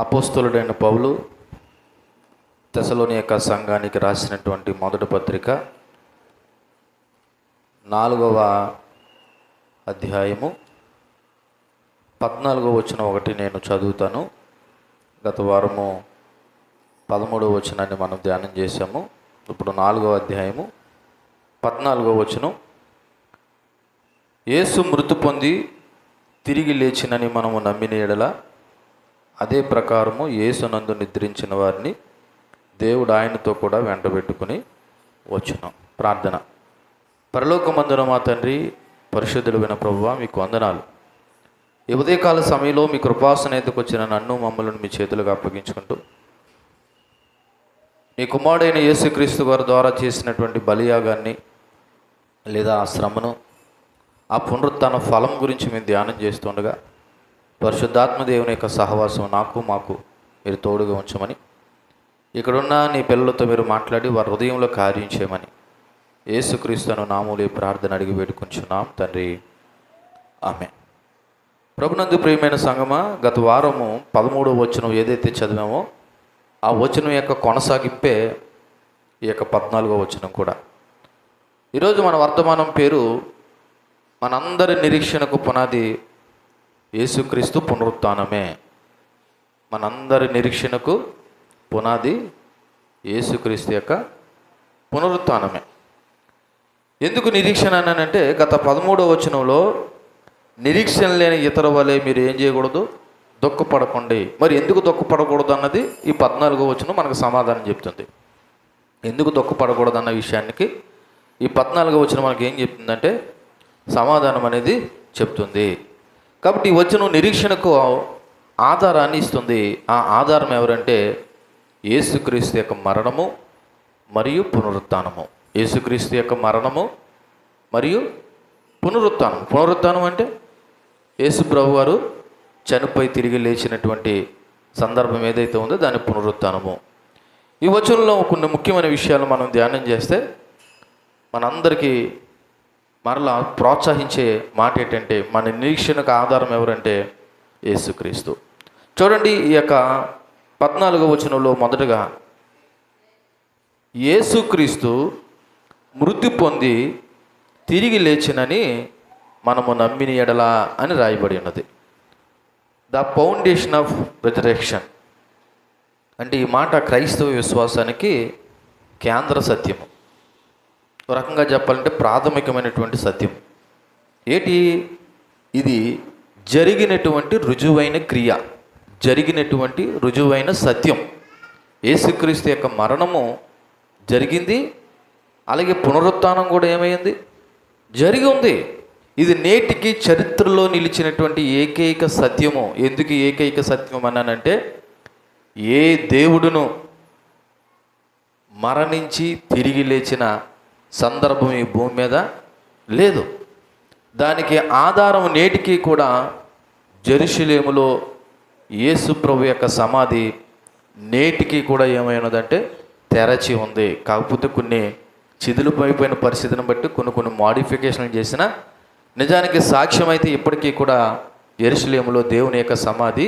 అపోస్తలుడైన పౌలు తెస్సలోనిక సంఘానికి రాసినటువంటి మొదటి పత్రిక 4వ అధ్యాయము 14వ వచనం ఒకటి నేను చదువుతాను. గత వారము 13వ వచనాన్ని మనం ధ్యానం చేశాము. ఇప్పుడు 4వ అధ్యాయము 14వ వచనం. యేసు మృతి పొంది తిరిగి లేచినని మనము నమ్మిన ఎడల అదే ప్రకారము యేసునందు నిద్రించిన వారిని దేవుడు ఆయనతో కూడా వెంటబెట్టుకుని వచ్చును. ప్రార్థన. పరలోకమందున మా తండ్రి, పరిశుద్ధుడైన ప్రభువా, మీకు వందనాలు. ఈ ఉదయకాల సమయంలో మీ కృపాసనేతకు వచ్చిన నన్ను మమ్మల్ని మీ చేతులకు అప్పగించుకుంటూ మీ కుమారుడైన యేసుక్రీస్తు వారి ద్వారా చేసినటువంటి బలియాగాన్ని లేదా ఆ శ్రమను, ఆ పునరుత్థాన ఫలం గురించి మేము ధ్యానం చేస్తుండగా పరిశుద్ధాత్మ దేవుని యొక్క సహవాసం మాకు మీరు తోడుగా ఉంచమని, ఇక్కడున్న నీ పిల్లలతో మీరు మాట్లాడి వారి హృదయంలో కార్యం చేయమని యేసుక్రీస్తును నామములో ప్రార్థన అడిగి వేడుకొంచున్నాం తండ్రి, ఆమేన్. ప్రభునందు ప్రియమైన సంగమా, గత వారము 13వ వచనం ఏదైతే చదివామో ఆ వచనం యొక్క కొనసాగింపే ఈ యొక్క 14వ వచనం కూడా. ఈరోజు మన వర్తమానం పేరు మనందరి నిరీక్షణకు పునాది యేసుక్రీస్తు పునరుత్థానమే. మనందరి నిరీక్షణకు పునాది యేసుక్రీస్తు యొక్క పునరుత్థానమే. ఎందుకు నిరీక్షణ అనంటే, గత 13వ వచనంలో నిరీక్షణ లేని ఇతర వలె మీరు ఏం చేయకూడదు, దుఃఖపడకండి. మరి ఎందుకు దుఃఖపడకూడదు అన్నది ఈ 14వ వచనం మనకు సమాధానం చెప్తుంది. ఎందుకు దుఃఖపడకూడదు అన్న విషయానికి ఈ 14వ వచనం మనకి ఏం చెప్తుందంటే సమాధానం అనేది చెప్తుంది. కాబట్టి ఈ వచనం నిరీక్షణకు ఆధారాన్ని ఇస్తుంది. ఆ ఆధారం ఎవరంటే యేసుక్రీస్తు యొక్క మరణము మరియు పునరుత్థానము. యేసుక్రీస్తు యొక్క మరణము మరియు పునరుత్థానం. పునరుత్థానం అంటే యేసు ప్రభు వారు చనిపోయి తిరిగి లేచినటువంటి సందర్భం ఏదైతే ఉందో దాని పునరుత్థానము. ఈ వచనంలో కొన్ని ముఖ్యమైన విషయాలు మనం ధ్యానం చేస్తే మనందరికీ మరలా ప్రోత్సహించే మాట ఏంటంటే, మన నిరీక్షణకు ఆధారం ఎవరంటే యేసుక్రీస్తు. చూడండి, ఈ యొక్క 14వ వచనంలో మొదటగా యేసుక్రీస్తు మృతి పొంది తిరిగి లేచినని మనము నమ్మిన ఎడల అని రాయబడి ఉన్నది. ద ఫౌండేషన్ ఆఫ్ రిజరెక్షన్ అంటే ఈ మాట క్రైస్తవ విశ్వాసానికి కేంద్ర సత్యము. ఒక రకంగా చెప్పాలంటే ప్రాథమికమైనటువంటి సత్యం. ఏంటి ఇది? జరిగినటువంటి రుజువైన క్రియ, జరిగినటువంటి రుజువైన సత్యం. యేసుక్రీస్తు యొక్క మరణము జరిగింది, అలాగే పునరుత్థానం కూడా ఏమైంది, జరిగి ఉంది. ఇది నేటికి చరిత్రలో నిలిచినటువంటి ఏకైక సత్యము. ఎందుకు ఏకైక సత్యం అన్నానంటే, ఏ దేవుడును మరణించి తిరిగి లేచిన సందర్భం ఈ భూమి మీద లేదు. దానికి ఆధారం నేటికి కూడా జెరూసలేములో యేసు ప్రభు యొక్క సమాధి నేటికి కూడా ఏమైనదంటే తెరచి ఉంది. కాకపోతే కొన్ని చిదిలిపోయిపోయిన పరిస్థితిని బట్టి కొన్ని మోడిఫికేషన్లు చేసిన నిజానికి సాక్ష్యం అయితే ఇప్పటికీ కూడా యెరూషలేములో దేవుని యొక్క సమాధి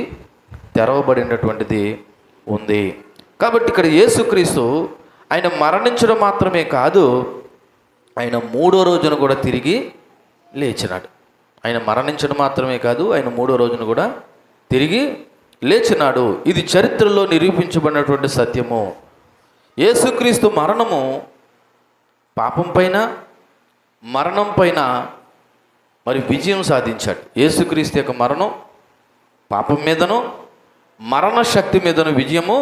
తెరవబడినటువంటిది ఉంది. కాబట్టి ఇక్కడ యేసుక్రీస్తు ఆయన మరణించడం మాత్రమే కాదు, ఆయన 3వ రోజున కూడా తిరిగి లేచినాడు. ఆయన మరణించడం మాత్రమే కాదు, ఆయన 3వ రోజున కూడా తిరిగి లేచినాడు. ఇది చరిత్రలో నిరూపించబడినటువంటి సత్యము. యేసుక్రీస్తు మరణము పాపం పైన, మరణం పైన మరి విజయం సాధించాడు. యేసుక్రీస్తు యొక్క మరణం పాపం మీదను, మరణ శక్తి మీదను విజయము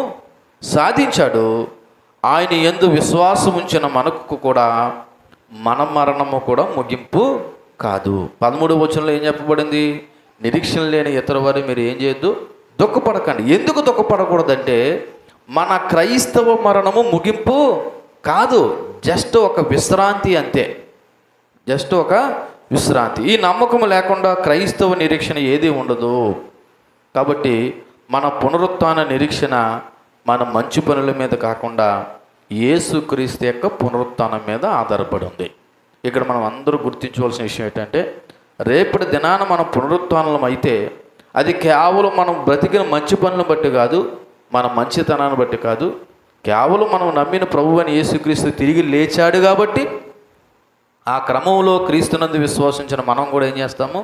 సాధించాడు. ఆయన యందు విశ్వాసం ఉంచిన మనకు కూడా మన మరణము కూడా ముగింపు కాదు. 13వ వచనంలో ఏం చెప్పబడింది? నిరీక్షణ లేని ఇతర వారు మీరు ఏం చేయొద్దు, దుఃఖపడకండి. ఎందుకు దుఃఖపడకూడదంటే, మన క్రైస్తవ మరణము ముగింపు కాదు, జస్ట్ ఒక విశ్రాంతి అంతే. జస్ట్ ఒక విశ్రాంతి. ఈ నమ్మకం లేకుండా క్రైస్తవ నిరీక్షణ ఏది ఉండదు. కాబట్టి మన పునరుత్థాన నిరీక్షణ మన మంచి పనుల మీద కాకుండా యేసుక్రీస్తు యొక్క పునరుత్థానం మీద ఆధారపడి ఉంది. ఇక్కడ మనం అందరూ గుర్తించవలసిన విషయం ఏంటంటే, రేపటి దినాన మనం పునరుత్థానం అయితే అది కేవలం మనం బ్రతికిన మంచి పనులను బట్టి కాదు, మన మంచితనాన్ని బట్టి కాదు, కేవలం మనం నమ్మిన ప్రభువైన యేసుక్రీస్తు తిరిగి లేచాడు కాబట్టి ఆ క్రమంలో క్రీస్తునందు విశ్వసించిన మనం కూడా ఏం చేస్తాము,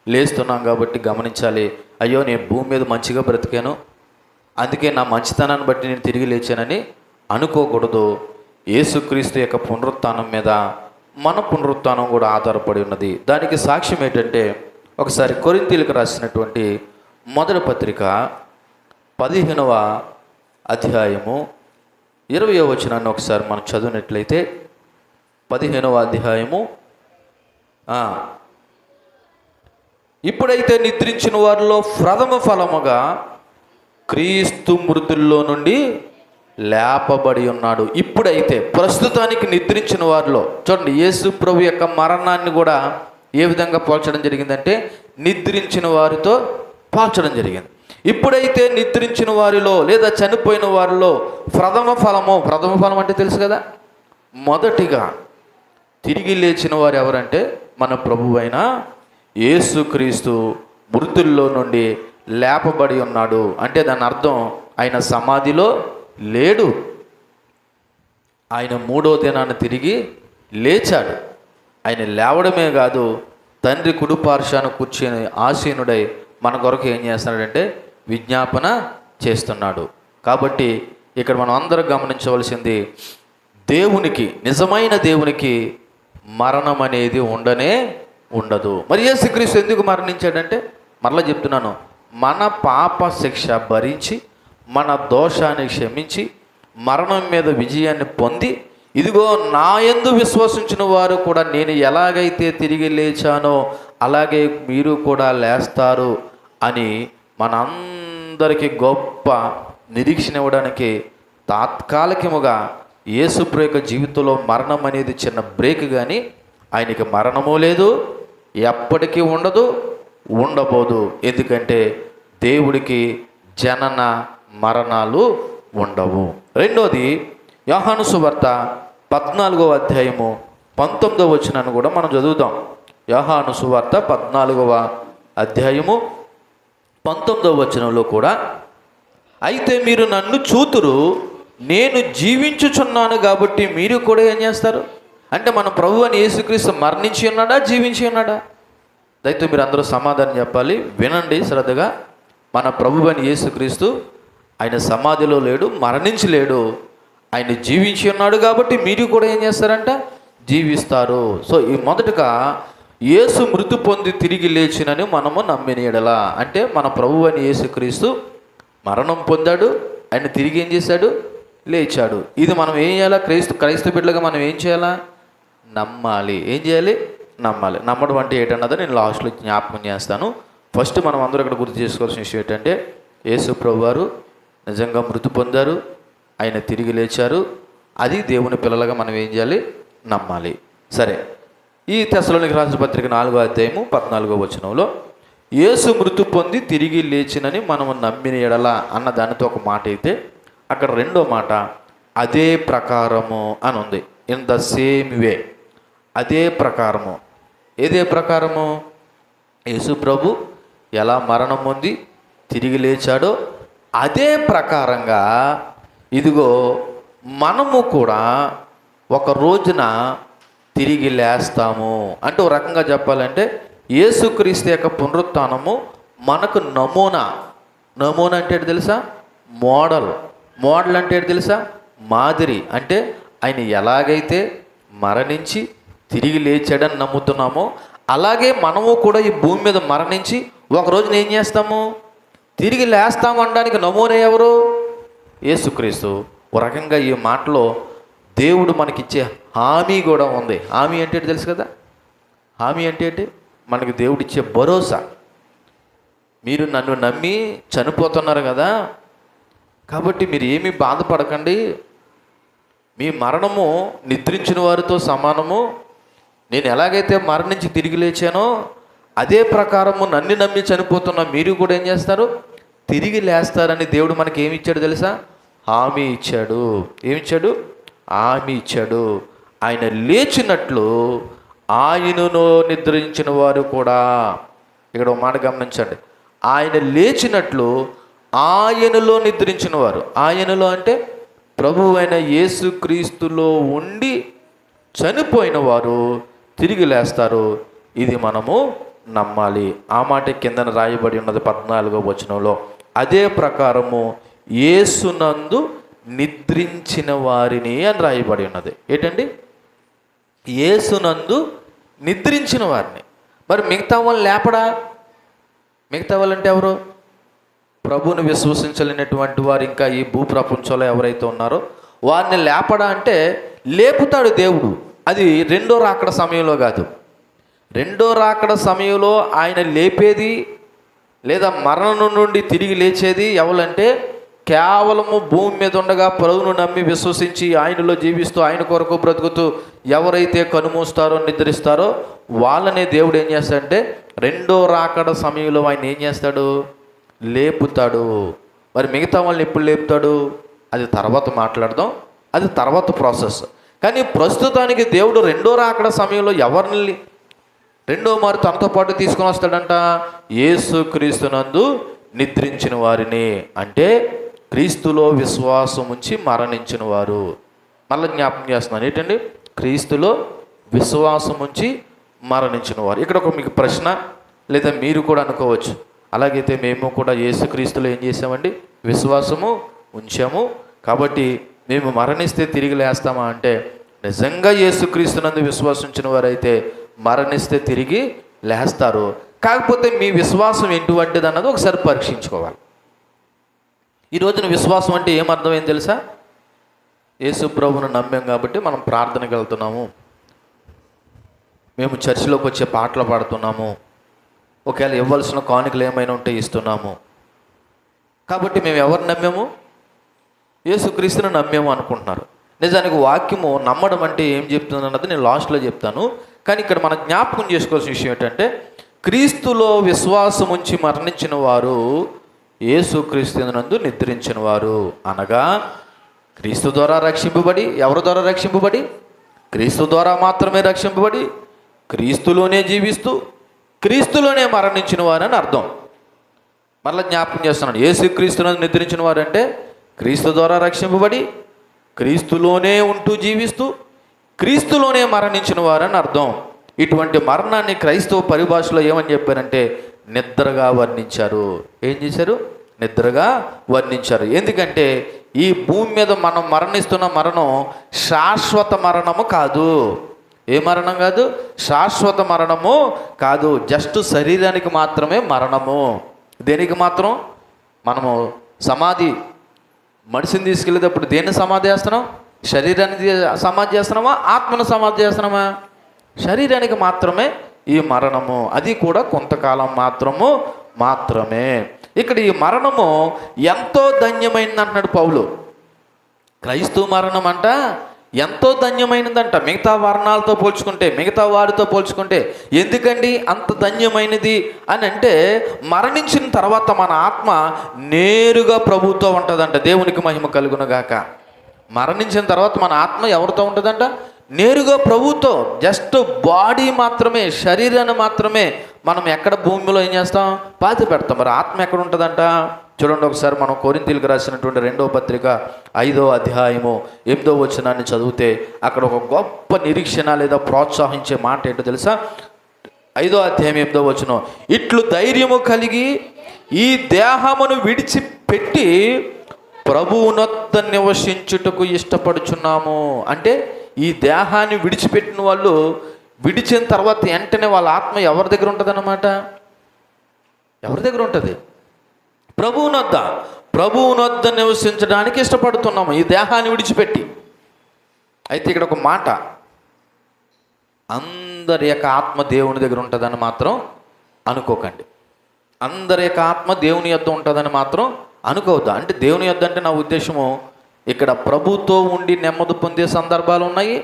లేస్తున్నాం కాబట్టి గమనించాలి. అయ్యో నేను భూమి మీద మంచిగా బ్రతికాను, అందుకే నా మంచితనాన్ని బట్టి నేను తిరిగి లేచానని అనుకోకూడదు. యేసుక్రీస్తు యొక్క పునరుత్థానం మీద మన పునరుత్థానం కూడా ఆధారపడి ఉన్నది. దానికి సాక్ష్యం ఏంటంటే, ఒకసారి కొరింథీయులకు రాసినటువంటి మొదటి పత్రిక 15వ అధ్యాయము 20వ వచనాన్ని ఒకసారి మనం చదివినట్లయితే, 15వ అధ్యాయము ఇప్పుడైతే నిద్రించిన వారిలో ప్రథమ ఫలముగా క్రీస్తు మృతుల్లో నుండి లేపబడి ఉన్నాడు. ఇప్పుడైతే, ప్రస్తుతానికి నిద్రించిన వారిలో చూడండి, యేసు ప్రభు యొక్క మరణాన్ని కూడా ఏ విధంగా పోల్చడం జరిగిందంటే నిద్రించిన వారితో పోల్చడం జరిగింది. ఇప్పుడైతే నిద్రించిన వారిలో లేదా చనిపోయిన వారిలో ప్రథమ ఫలం అంటే తెలుసు కదా, మొదటిగా తిరిగి లేచిన వారు ఎవరంటే మన ప్రభువైన యేసుక్రీస్తు మృతుల్లో నుండి లేపబడి ఉన్నాడు. అంటే దాని అర్థం ఆయన సమాధిలో లేడు, ఆయన 3వ దినాన తిరిగి లేచాడు. ఆయన లేవడమే కాదు, తండ్రి కుడిపార్శ్వాన కూర్చొని ఆసీనుడై మన కొరకు ఏం చేస్తున్నాడంటే విజ్ఞాపన చేస్తున్నాడు. కాబట్టి ఇక్కడ మనం అందరం గమనించవలసింది, దేవునికి, నిజమైన దేవునికి మరణం అనేది ఉండదు. మరి యేసుక్రీస్తు ఎందుకు మరణించాడంటే, మరలా చెప్తున్నాను, మన పాప శిక్ష భరించి మన దోషాన్ని క్షమించి మరణం మీద విజయాన్ని పొంది, ఇదిగో నా యందు విశ్వసించిన వారు కూడా నేను ఎలాగైతే తిరిగి లేచానో అలాగే మీరు కూడా లేస్తారు అని మనందరికీ గొప్ప నిరీక్షణ ఇవ్వడానికి తాత్కాలికముగా యేసుప్రభు యొక్క జీవితంలో మరణం అనేది చిన్న బ్రేక్, కానీ ఆయనకి మరణము లేదు, ఎప్పటికీ ఉండబోదు. ఎందుకంటే దేవుడికి జనన మరణాలు ఉండవు. రెండోది, యోహాను సువార్త 14వ అధ్యాయము 19వ వచనాన్ని కూడా మనం చదువుతాం. యోహాను సువార్త 14వ అధ్యాయము 19వ వచనంలో కూడా, అయితే మీరు నన్ను చూతురు, నేను జీవించుచున్నాను కాబట్టి మీరు కూడా ఏం చేస్తారు అంటే, మన ప్రభువైన యేసుక్రీస్తు మరణించి ఉన్నాడా, జీవించి ఉన్నాడా? దయతో మీరు అందరూ సమాధానం చెప్పాలి. వినండి శ్రద్ధగా. మన ప్రభువైన యేసుక్రీస్తు ఆయన సమాధిలో లేడు, మరణించి లేడు, ఆయన జీవించి ఉన్నాడు కాబట్టి మీరు కూడా ఏం చేస్తారంట, జీవిస్తారు. సో ఈ మొదటగా యేసు మృతి పొంది తిరిగి లేచినని మనము నమ్మిన యెడల, అంటే మన ప్రభువైన యేసుక్రీస్తు మరణం పొందాడు, ఆయన తిరిగి ఏం చేశాడు, లేచాడు. ఇది మనం ఏం చేయాలా, క్రైస్తవ బిడ్డలుగా మనం ఏం చేయాలా, నమ్మాలి. ఏం చేయాలి, నమ్మాలి. నమ్మడం అంటే ఏంటన్నది నేను లాస్ట్లో జ్ఞాపకం చేస్తాను. ఫస్ట్ మనం అందరూ ఇక్కడ గుర్తు చేసుకోవాల్సిన విషయం ఏంటంటే, యేసు ప్రభు వారు నిజంగా మృతి పొందారు, ఆయన తిరిగి లేచారు. అది దేవుని పిల్లలుగా మనం ఏం చేయాలి, నమ్మాలి. సరే, ఈ తెస్సలోనికీయులకు రాసిన పత్రిక 4వ అధ్యాయము 14వ వచనంలో యేసు మృతి పొంది తిరిగి లేచినని మనము నమ్మిన యెడల అన్న దానితో ఒక మాట అయితే, అక్కడ రెండో మాట అదే ప్రకారము అని ఉంది. ఇన్ ద సేమ్ వే, అదే ప్రకారము. ఏదే ప్రకారము? యేసు ప్రభు ఎలా మరణం పొంది తిరిగి లేచాడో అదే ప్రకారంగా ఇదిగో మనము కూడా ఒక రోజున తిరిగి లేస్తాము. అంటే ఒక రకంగా చెప్పాలంటే యేసుక్రీస్తు యొక్క పునరుత్థానము మనకు నమూనా అంటే ఏంటి తెలుసా, మోడల్ అంటే ఏంటి తెలుసా, మాదిరి. అంటే ఆయన ఎలాగైతే మరణించి తిరిగి లేచాడని నమ్ముతున్నామో అలాగే మనము కూడా ఈ భూమి మీద మరణించి ఒక రోజున ఏం చేస్తాము, తిరిగి లేస్తాము అనడానికి నమూనా ఎవరు, యేసుక్రీస్తు. ఒక రకంగా ఈ మాటలో దేవుడు మనకిచ్చే హామీ కూడా ఉంది. హామీ అంటే ఏంటి తెలుసు కదా, హామీ అంటే ఏంటి, మనకి దేవుడిచ్చే భరోసా. మీరు నన్ను నమ్మి చనిపోతున్నారు కదా, కాబట్టి మీరు ఏమీ బాధపడకండి, మీ మరణము నిద్రించిన వారితో సమానము, నేను ఎలాగైతే మరణించి తిరిగి లేచానో అదే ప్రకారము నన్ను నమ్మి చనిపోతున్న మీరు కూడా ఏం చేస్తారు, తిరిగి లేస్తారని దేవుడు మనకి ఏమి ఇచ్చాడు తెలుసా, హామీ ఇచ్చాడు. ఏమిచ్చాడు, హామీ ఇచ్చాడు. ఆయన లేచినట్లు ఆయనను నిద్రించిన వారు కూడా, ఇక్కడ ఒక మాట గమనించండి, ఆయన లేచినట్లు ఆయనలో నిద్రించిన వారు, ఆయనలో అంటే ప్రభువైన యేసుక్రీస్తులో ఉండి చనిపోయిన వారు తిరిగి లేస్తారు. ఇది మనము నమ్మాలి. ఆ మాట కిందన రాయబడి ఉన్నది 14వ వచనంలో. అదే ప్రకారము యేసునందు నిద్రించిన వారిని అని రాయబడి ఉన్నది. ఏంటండి? యేసునందు నిద్రించిన వారిని. మరి మిగతా వాళ్ళు లేపడా? మిగతా వాళ్ళు అంటే ఎవరు? ప్రభువుని విశ్వసించలేనటువంటి వారు ఇంకా ఈ భూప్రపంచంలో ఎవరైతే ఉన్నారో వారిని లేపడా అంటే లేపుతాడు దేవుడు. అది రెండో రాకడ సమయంలో కాదు. రెండో రాకడ సమయంలో ఆయన లేపేది లేదా మరణం నుండి తిరిగి లేచేది ఎవరంటే కేవలము భూమి మీద ఉండగా ప్రభువును నమ్మి విశ్వసించి ఆయనలో జీవిస్తూ ఆయన కొరకు బ్రతుకుతూ ఎవరైతే కనుమూస్తారో నిద్రిస్తారో వాళ్ళనే దేవుడు ఏం చేస్తాడంటే రెండో రాకడ సమయంలో ఆయన ఏం చేస్తాడు? లేపుతాడు. మరి మిగతా వాళ్ళని ఎప్పుడు లేపుతాడు? అది తర్వాత మాట్లాడదాం, అది తర్వాత ప్రాసెస్. కానీ ప్రస్తుతానికి దేవుడు రెండో రాకడ సమయంలో ఎవరిని రెండో మారు తనతో పాటు తీసుకొని వస్తాడంట? యేసుక్రీస్తునందు నిద్రించిన వారిని, అంటే క్రీస్తులో విశ్వాసం ఉంచి మరణించిన వారు. మళ్ళీ జ్ఞాపకం చేస్తున్నాను, ఏంటండి? క్రీస్తులో విశ్వాసం ఉంచి మరణించిన వారు. ఇక్కడ ఒక మీకు ప్రశ్న, లేదా మీరు కూడా అనుకోవచ్చు, అలాగైతే మేము కూడా యేసుక్రీస్తులో ఏం చేసామండి? విశ్వాసము ఉంచాము, కాబట్టి మేము మరణిస్తే తిరిగి లేస్తామా అంటే, నిజంగా యేసుక్రీస్తునందు విశ్వాసించిన వారైతే మరణిస్తే తిరిగి లేస్తారు. కాకపోతే మీ విశ్వాసం ఎటువంటిది అన్నది ఒకసారి పరీక్షించుకోవాలి. ఈ రోజున విశ్వాసం అంటే ఏమర్థమైంది తెలుసా? యేసు ప్రభువును నమ్మాం కాబట్టి మనం ప్రార్థనకి వెళ్తున్నాము, మేము చర్చిలోకి వచ్చే పాటలు పాడుతున్నాము, ఒకవేళ ఇవ్వాల్సిన కానుకలు ఏమైనా ఉంటే ఇస్తున్నాము, కాబట్టి మేము ఎవరు నమ్మాము? యేసుక్రీస్తుని నమ్మాము అనుకుంటున్నారు. నిజానికి వాక్యము నమ్మడం అంటే ఏం చెప్తుంది అన్నది నేను లాస్ట్లో చెప్తాను. కానీ ఇక్కడ మనం జ్ఞాపకం చేసుకోవాల్సిన విషయం ఏంటంటే, క్రీస్తులో విశ్వాసం ఉంచి మరణించిన వారు యేసుక్రీస్తునందు నిద్రించిన వారు. అనగా క్రీస్తు ద్వారా రక్షింపబడి, ఎవరి ద్వారా రక్షింపబడి? క్రీస్తు ద్వారా మాత్రమే రక్షింపబడి క్రీస్తులోనే జీవిస్తూ క్రీస్తులోనే మరణించిన వారని అర్థం. మరలా జ్ఞాపకం చేస్తున్నాను, యేసుక్రీస్తునందు నిద్రించిన వారంటే క్రీస్తు ద్వారా రక్షింపబడి క్రీస్తులోనే ఉంటూ జీవిస్తూ క్రీస్తులోనే మరణించిన వారని అర్థం. ఇటువంటి మరణాన్ని క్రైస్తవ పరిభాషలో ఏమని చెప్పారంటే నిద్రగా వర్ణించారు. ఏం చేశారు? నిద్రగా వర్ణించారు. ఎందుకంటే ఈ భూమి మీద మనం మరణిస్తున్న మరణం శాశ్వత మరణము కాదు. ఏ మరణం కాదు? శాశ్వత మరణము కాదు. జస్ట్ శరీరానికి మాత్రమే మరణము. దేనికి మాత్రం? మనము సమాధి, మనిషిని తీసుకెళ్ళేటప్పుడు దేన్ని సమాధి చేస్తున్నాం? శరీరాన్ని సమాధి చేస్తున్నామా? ఆత్మను సమాధి చేస్తున్నామా? శరీరానికి మాత్రమే ఈ మరణము, అది కూడా కొంతకాలం మాత్రమే. ఇక్కడ ఈ మరణము ఎంతో ధన్యమైనది అంటున్నాడు పౌలు. క్రైస్తవ మరణం అంట ఎంతో ధన్యమైనదంట మిగతా వర్ణాలతో పోల్చుకుంటే, మిగతా వారితో పోల్చుకుంటే. ఎందుకండి అంత ధన్యమైనది అని అంటే, మరణించిన తర్వాత మన ఆత్మ నేరుగా ప్రభువుతో ఉంటుందంట. దేవునికి మహిమ కలుగునుగాక. మరణించిన తర్వాత మన ఆత్మ ఎవరితో ఉంటుందంట? నేరుగా ప్రభువుతో. జస్ట్ బాడీ మాత్రమే, శరీరాన్ని మాత్రమే మనం ఎక్కడ భూమిలో ఏం చేస్తాం? పాతి పెడతాం. మరి ఆత్మ ఎక్కడ ఉంటుందంట? చూడండి ఒకసారి మనం కొరింథీయులకు రాసినటువంటి 2వ పత్రిక 5వ అధ్యాయము 8వ వచనాన్ని చదివితే అక్కడ ఒక గొప్ప నిరీక్షణ లేదా ప్రోత్సహించే మాట ఏంటో తెలుసా? 5వ అధ్యాయం 8వ వచనం, ఇట్లు ధైర్యము కలిగి ఈ దేహమును విడిచిపెట్టి ప్రభువునొద్ద నివసించుటకు ఇష్టపడుచున్నాము. అంటే ఈ దేహాన్ని విడిచిపెట్టిన వాళ్ళు విడిచిన తర్వాత వెంటనే వాళ్ళ ఆత్మ ఎవరి దగ్గర ఉంటుంది అన్నమాట? ఎవరి దగ్గర ఉంటుంది? ప్రభువునొద్ద నివసించడానికి ఇష్టపడుతున్నాము ఈ దేహాన్ని విడిచిపెట్టి. అయితే ఇక్కడ ఒక మాట, అందరి యొక్క ఆత్మ దేవుని దగ్గర ఉంటుందని మాత్రం అనుకోకండి. అందరి యొక్క ఆత్మ దేవుని యొద్ద ఉంటుందని మాత్రం అనుకోవద్దు. అంటే దేవుని యొద్ద అంటే నా ఉద్దేశము ఇక్కడ ప్రభుతో ఉండి నెమ్మది పొందే సందర్భాలు ఉన్నాయి,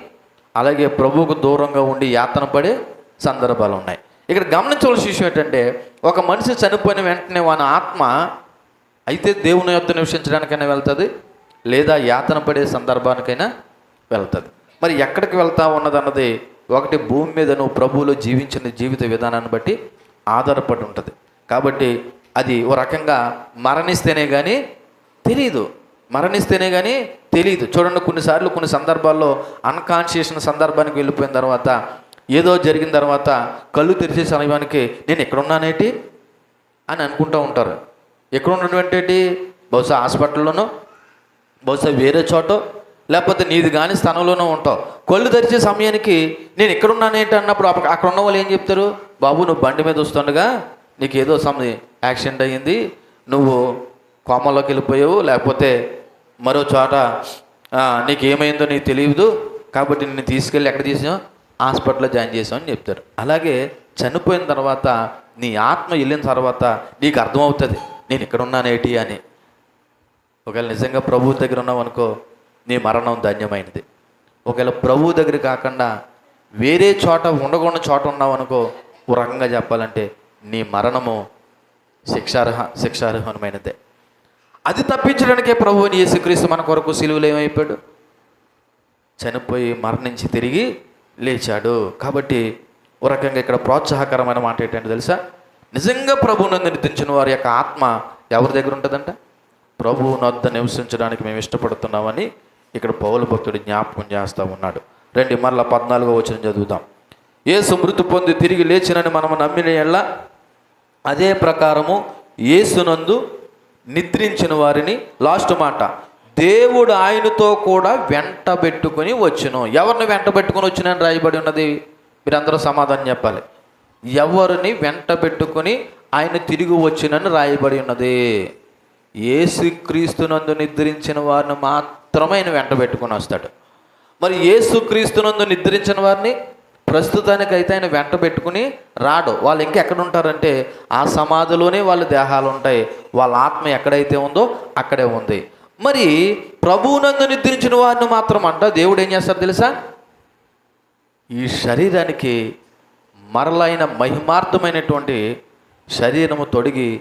అలాగే ప్రభువుకు దూరంగా ఉండి యాతన పడే సందర్భాలు ఉన్నాయి. ఇక్కడ గమనించవలసిన విషయం ఏంటంటే, ఒక మనిషి చనిపోయిన వెంటనే వాని ఆత్మ అయితే దేవుని యొద్ద నివసించడానికైనా వెళ్తుంది, లేదా యాతన పడే సందర్భానికైనా వెళ్తుంది. మరి ఎక్కడికి వెళ్తా ఉన్నదన్నది ఒకటి భూమి మీద నువ్వు ప్రభువులో జీవించిన జీవిత విధానాన్ని బట్టి ఆధారపడి ఉంటుంది. కాబట్టి అది ఓ రకంగా మరణిస్తేనే కానీ తెలియదు. మరణిస్తేనే కానీ తెలియదు. చూడండి, కొన్నిసార్లు కొన్ని సందర్భాల్లో అన్కాన్షియస్ సందర్భానికి వెళ్ళిపోయిన తర్వాత, ఏదో జరిగిన తర్వాత కళ్ళు తెరిచే సమయానికి నేను ఎక్కడున్నానేటి అని అనుకుంటూ ఉంటారు. ఎక్కడ ఉన్నటువంటి బహుశా హాస్పిటల్లోనో, బహుశా వేరే చోట, లేకపోతే నీది కానీ స్థానంలోనూ ఉంటావు. కళ్ళు తెరిచే సమయానికి నేను ఎక్కడున్నానేంటి అన్నప్పుడు అక్కడ ఉన్న వాళ్ళు ఏం చెప్తారు? బాబు, నువ్వు బండి మీద వస్తుండగా నీకు ఏదో యాక్సిడెంట్ అయ్యింది, నువ్వు కోమలోకి వెళ్ళిపోయావు, లేకపోతే మరో చోట నీకు ఏమైందో నీకు తెలియదు, కాబట్టి నిన్ను తీసుకెళ్ళి ఎక్కడ తీసాం, హాస్పిటల్లో జాయిన్ చేసామని చెప్తారు. అలాగే చనిపోయిన తర్వాత నీ ఆత్మ వెళ్ళిన తర్వాత నీకు అర్థమవుతుంది నేను ఇక్కడ ఉన్నానేటి అని. ఒకవేళ నిజంగా ప్రభువు దగ్గర ఉన్నావనుకో, నీ మరణం ధన్యమైనది. ఒకవేళ ప్రభువు దగ్గర కాకుండా వేరే చోట ఉండకుండా చోట ఉన్నావనుకో, ఓ రకంగా చెప్పాలంటే నీ మరణము శిక్షార్హమైనదే. అది తప్పించడానికే ప్రభువుని యేసుక్రీస్తు మన కొరకు సిలువలో ఏమైపోయాడు, చనిపోయి మరణించి తిరిగి లేచాడు. కాబట్టి ఓ రకంగా ఇక్కడ ప్రోత్సాహకరమైన మాట ఏంటంటే తెలుసా, నిజంగా ప్రభువునందు నిద్రించిన వారి యొక్క ఆత్మ ఎవరి దగ్గర ఉంటుందంట? ప్రభువు నొద్ద నివసించడానికి మేము ఇష్టపడుతున్నామని ఇక్కడ పౌలు భక్తుడు జ్ఞాపకం చేస్తూ ఉన్నాడు. రండి మరలా 14వ వచనం చదువుదాం. యేసు మృతి పొంది తిరిగి లేచినని మనము నమ్మిన ఎడల అదే ప్రకారము యేసునందు నిద్రించిన వారిని, లాస్ట్ మాట, దేవుడు ఆయనతో కూడా వెంట పెట్టుకుని వచ్చును. ఎవరిని వెంట పెట్టుకుని వచ్చినని రాయబడి ఉన్నది? మీరందరూ సమాధానం చెప్పాలి. ఎవరిని వెంట పెట్టుకుని ఆయన తిరిగి వచ్చినని రాయబడి ఉన్నది? యేసుక్రీస్తునందు నిద్రించిన వారిని మాత్రమే ఆయన వెంట పెట్టుకుని వస్తాడు. మరి యేసుక్రీస్తునందు నిద్రించిన వారిని ప్రస్తుతానికైతే ఆయన వెంట పెట్టుకుని రాడు. వాళ్ళు ఇంకెక్కడ ఉంటారంటే ఆ సమాధిలోనే వాళ్ళ దేహాలు ఉంటాయి. వాళ్ళ ఆత్మ ఎక్కడైతే ఉందో అక్కడే ఉంది. మరి ప్రభువునందు నిద్రించిన వారిని మాత్రం అంట దేవుడు ఏం చేస్తాడు తెలుసా? ఈ శరీరానికి మరలైన మహిమార్థమైనటువంటి శరీరము తొడిగి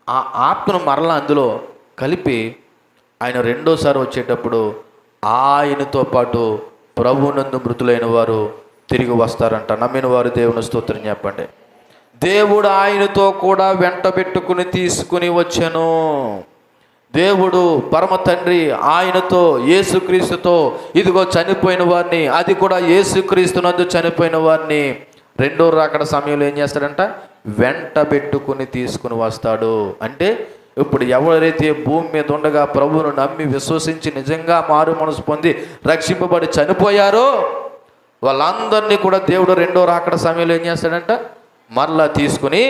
ఆ ఆత్మను మరలా అందులో కలిపి ఆయన రెండోసారి వచ్చేటప్పుడు ఆయనతో పాటు ప్రభువునందు మృతులైన వారు తిరిగి వస్తారంట. నమ్మిన వారు దేవుని స్తోత్రం చెప్పండి. దేవుడు ఆయనతో కూడా వెంట పెట్టుకుని తీసుకుని వచ్చాను. దేవుడు పరమ తండ్రి ఆయనతో, యేసుక్రీస్తుతో, ఇదిగో చనిపోయిన వారిని, అది కూడా యేసుక్రీస్తునందు చనిపోయిన వారిని రెండో రాకడ సమయంలో ఏం చేస్తాడంట? వెంట పెట్టుకుని తీసుకుని వస్తాడు. అంటే ఇప్పుడు ఎవరైతే భూమి మీద ఉండగా ప్రభువును నమ్మి విశ్వసించి నిజంగా మారు మనసు పొంది రక్షింపబడి చనిపోయారో వాళ్ళందరినీ కూడా దేవుడు రెండో రాకడ సమయంలో ఏం చేస్తాడంట? మరలా తీసుకుని